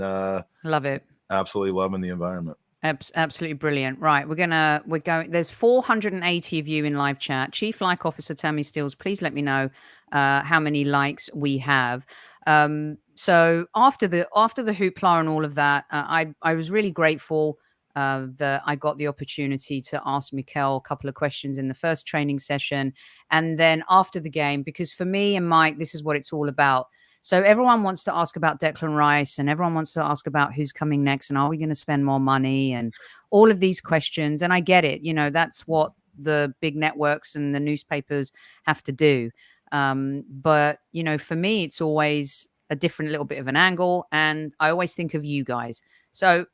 love it. Absolutely loving the environment. Absolutely brilliant. Right, we're going. There's 480 of you in live chat. Chief Like Officer Tammy Stills, please let me know how many likes we have. So after the hoopla and all of that, I was really grateful that I got the opportunity to ask Mikel a couple of questions in the first training session, and then after the game, because for me and Mike, this is what it's all about. So everyone wants to ask about Declan Rice, and everyone wants to ask about who's coming next, and are we going to spend more money, and all of these questions. And I get it. That's what the big networks and the newspapers have to do. But for me, it's always a different little bit of an angle, and I always think of you guys. So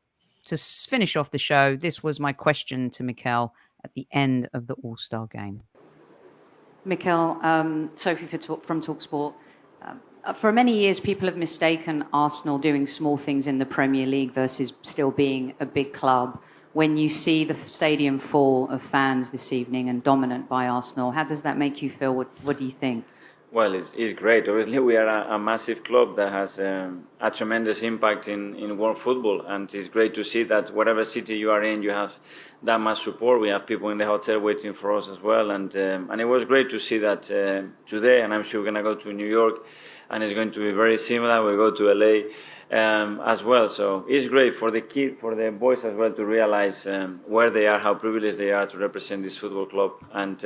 to finish off the show, this was my question to Mikel at the end of the All-Star game. Mikel, Sophie from TalkSport. For many years, people have mistaken Arsenal doing small things in the Premier League versus still being a big club. When you see the stadium full of fans this evening and dominant by Arsenal, how does that make you feel? What do you think? Well, it's great. Obviously, we are a massive club that has a tremendous impact in world football, and it's great to see that whatever city you are in, you have that much support. We have people in the hotel waiting for us as well, and it was great to see that today, and I'm sure we're going to go to New York, and it's going to be very similar. We'll go to LA as well. So it's great for the boys as well to realize where they are, how privileged they are to represent this football club. And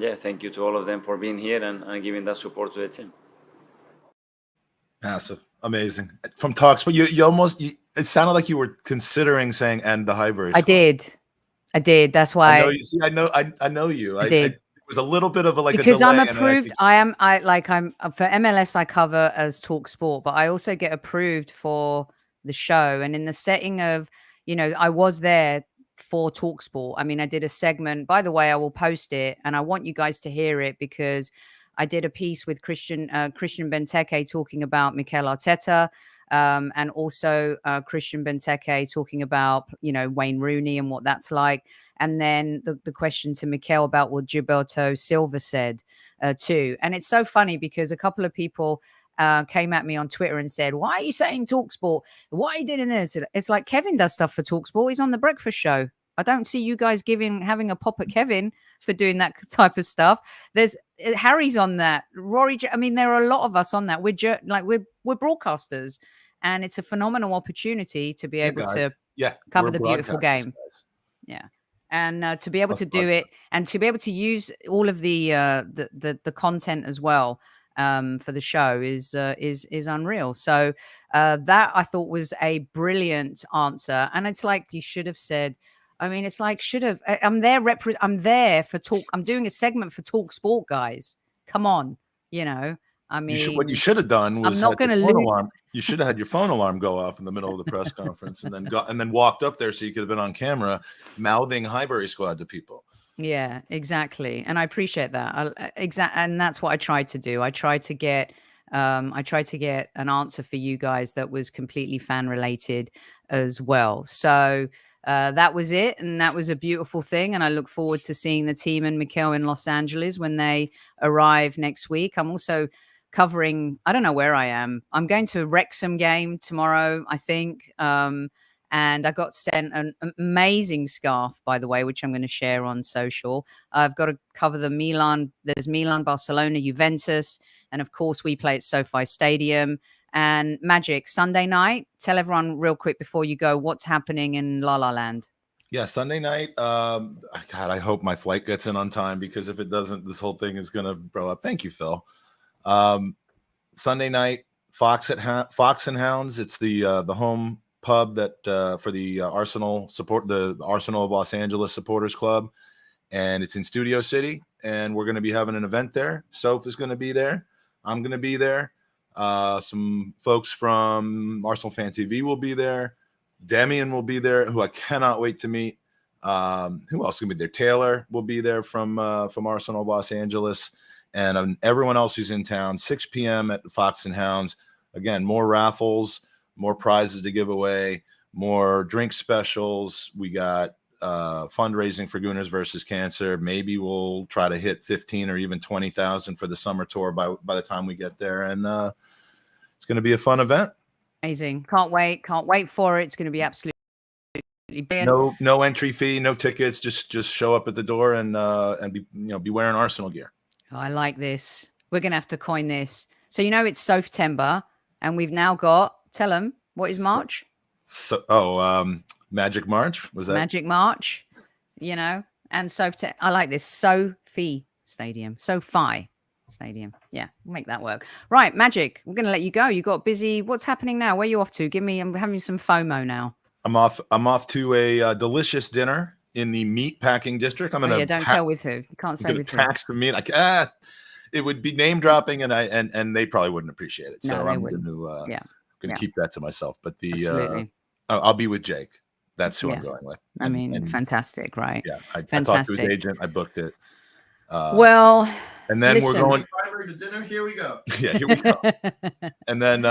yeah, thank you to all of them for being here and giving that support to the team. Massive, amazing. From talks, but you almost, it sounded like you were considering saying, and the Highbury Squad. I did. That's why. I know you. See, I know you. I did. was a little bit of a because delay, I'm and approved. I'm for MLS. I cover as Talk Sport, but I also get approved for the show. And in the setting of, I was there for Talk Sport. I mean, I did a segment. By the way, I will post it, and I want you guys to hear it because I did a piece with Christian Benteke talking about Mikel Arteta. And also Christian Benteke talking about, Wayne Rooney and what that's like. And then the question to Mikel about what Gilberto Silva said too. And it's so funny because a couple of people came at me on Twitter and said, why are you saying TalkSport? Why are you doing this? It's like Kevin does stuff for TalkSport. He's on the breakfast show. I don't see you guys having a pop at Kevin for doing that type of stuff. There's Harry's on that. Rory. I mean, there are a lot of us on that. We're broadcasters, and it's a phenomenal opportunity to be able to cover the beautiful game. Guys. Yeah. And to be able to do it and to be able to use all of the content as well for the show is unreal. So that I thought was a brilliant answer. And it's like you should have said, I mean, it's like I'm there for Talk. I'm doing a segment for Talk Sport, guys. Come on, I mean, what you should have done was I'm not going to lose. Alarm. You should have had your phone alarm go off in the middle of the press conference, and then walked up there so you could have been on camera mouthing Highbury Squad to people. Yeah, exactly, and I appreciate that. And that's what I tried to do. I tried to get an answer for you guys that was completely fan related as well. So that was it, and that was a beautiful thing. And I look forward to seeing the team and Mikel in Los Angeles when they arrive next week. I'm also covering, I don't know where I am. I'm going to a Wrexham game tomorrow, I think. And I got sent an amazing scarf, by the way, which I'm going to share on social. I've got to cover the Milan. There's Milan, Barcelona, Juventus. And of course, we play at SoFi Stadium. And Magic, Sunday night. Tell everyone real quick before you go what's happening in La La Land. Yeah, Sunday night. God, I hope my flight gets in on time, because if it doesn't, this whole thing is going to blow up. Thank you, Phil. Sunday night, Fox and Hounds. It's the home pub that for the Arsenal the Arsenal of Los Angeles Supporters Club, and it's in Studio City, and we're going to be having an event there. Soph is going to be there. I'm going to be there. Some folks from Arsenal Fan TV will be there. Demian will be there, who I cannot wait to meet. Who else is going to be there? Taylor will be there from Arsenal of Los Angeles. And everyone else who's in town, 6 p.m. at Fox and Hounds. Again, more raffles, more prizes to give away, more drink specials. We got fundraising for Gooners versus Cancer. Maybe we'll try to hit 15 or even 20,000 for the summer tour by the time we get there. And it's going to be a fun event. Amazing. Can't wait for it. It's going to be absolutely brilliant. No entry fee, no tickets. Just show up at the door and be wearing Arsenal gear. Oh, I like this. We're going to have to coin this. So, it's Soph-tember, and we've now got, tell them, what is March? Magic March. Was that? Magic March, and I like this. SoFi Stadium. SoFi Stadium. Yeah, we'll make that work. Right, Magic, we're going to let you go. You got busy. What's happening now? Where are you off to? I'm having some FOMO now. I'm off to a delicious dinner in the meat packing district. I'm gonna don't tell with who. You can't say with who. Pack some meat. It would be name dropping, and they probably wouldn't appreciate it. So I'm going to keep that to myself. But I'll be with Jake. That's who I'm going with. Fantastic, right? Yeah, I talked to his agent. I booked it. And then we're going to dinner. Here we go. Yeah, here we go. and then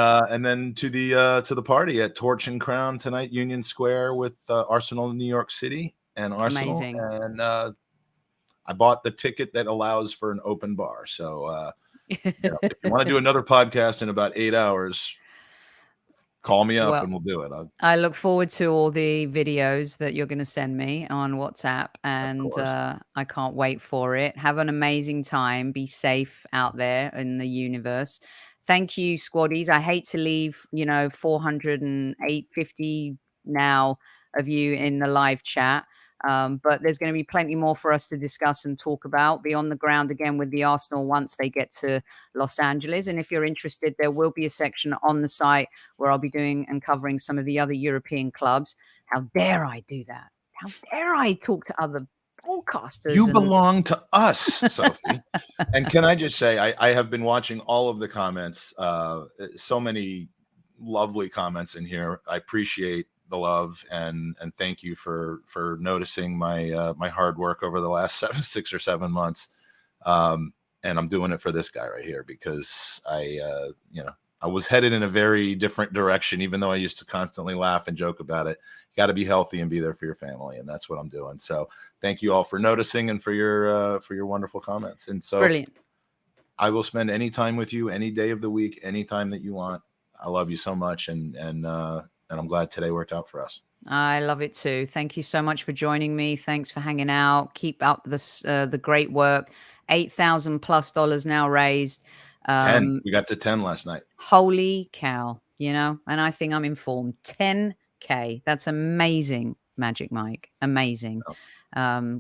to the party at Torch and Crown tonight, Union Square, with Arsenal in New York City. And Arsenal. Amazing. And I bought the ticket that allows for an open bar. So if you want to do another podcast in about 8 hours, call me up and we'll do it. I look forward to all the videos that you're going to send me on WhatsApp, and I can't wait for it. Have an amazing time. Be safe out there in the universe. Thank you, squaddies. I hate to leave, 450 now of you in the live chat. But there's going to be plenty more for us to discuss and talk about. Be on the ground again with the Arsenal once they get to Los Angeles. And if you're interested, there will be a section on the site where I'll be doing and covering some of the other European clubs. How dare I do that? How dare I talk to other broadcasters. You belong to us, Sophie. And can I just say, I have been watching all of the comments. So many lovely comments in here. I appreciate the love and thank you for noticing my my hard work over the last 6 or 7 months. And I'm doing it for this guy right here because you know, I was headed in a very different direction, even though I used to constantly laugh and joke about it. You got to be healthy and be there for your family, and that's what I'm doing. So thank you all for noticing and for your wonderful comments. And so brilliant. I will spend any time with you, any day of the week, any time that you want. I love you so much, and I'm glad today worked out for us. I love it too. Thank you so much for joining me. Thanks for hanging out. Keep up this the great work. $8,000+ now raised. 10. We got to 10 last night. Holy cow, you know, and I think I'm informed. 10K. That's amazing, Magic Mike. Amazing.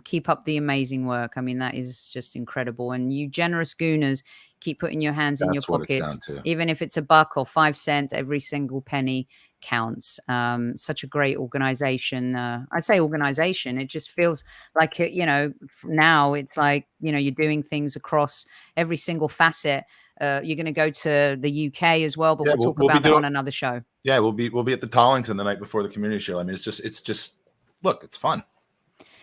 Keep up the amazing work. I mean, that is just incredible. And you generous gooners, keep putting your hands in your pockets. Even if it's $1 or 5 cents, every single penny counts. Such a great organization. I say organization, it just feels like, you know, now it's like, you know, you're doing things across every single facet. You're going to go to the UK as well, but we'll talk about that on another show. Yeah, we'll be at the Tollington the night before the community show. I mean, it's just look, it's fun.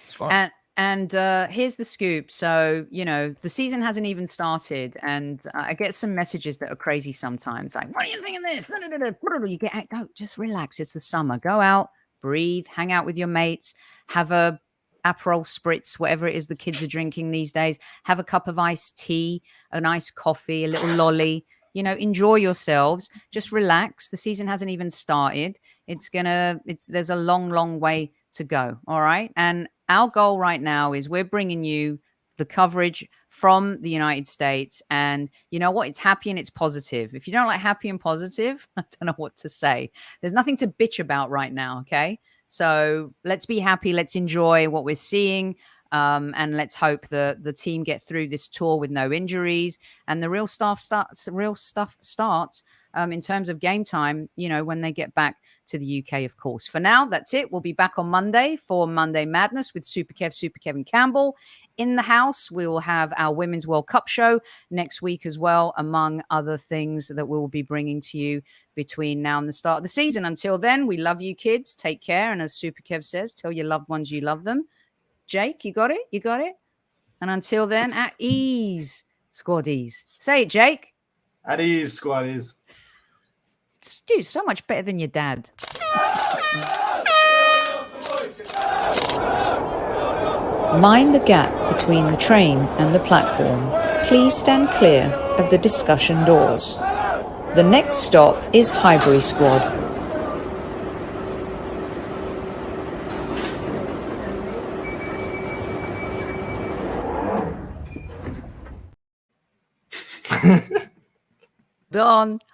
It's fun. And here's the scoop. So, you know, the season hasn't even started, and I get some messages that are crazy sometimes. Like, what do you think of this? You get go, just relax. It's the summer. Go out, breathe, hang out with your mates, have a Aperol spritz, whatever it is the kids are drinking these days. Have a cup of iced tea, a nice coffee, a little lolly. You know, enjoy yourselves. Just relax. The season hasn't even started. There's a long, long way to go. All right. And our goal right now is we're bringing you the coverage from the United States. And you know what? It's happy and it's positive. If you don't like happy and positive, I don't know what to say. There's nothing to bitch about right now. Okay. So let's be happy. Let's enjoy what we're seeing. And let's hope the team get through this tour with no injuries and the real stuff starts in terms of game time, you know, when they get back to the UK, of course. For now, that's it. We'll be back on Monday for Monday Madness with Super Kevin Campbell in the house. We will have our Women's World Cup show next week as well, among other things that we will be bringing to you between now and the start of the season. Until then, we love you kids. Take care. And as Super Kev says, tell your loved ones you love them. Jake, you got it? You got it? And until then, at ease, squaddies. Say it, Jake. At ease, squaddies. Dude, so much better than your dad. Mind the gap between the train and the platform. Please stand clear of the discussion doors. The next stop is Highbury Squad.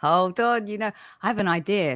Hold on. You know, I have an idea.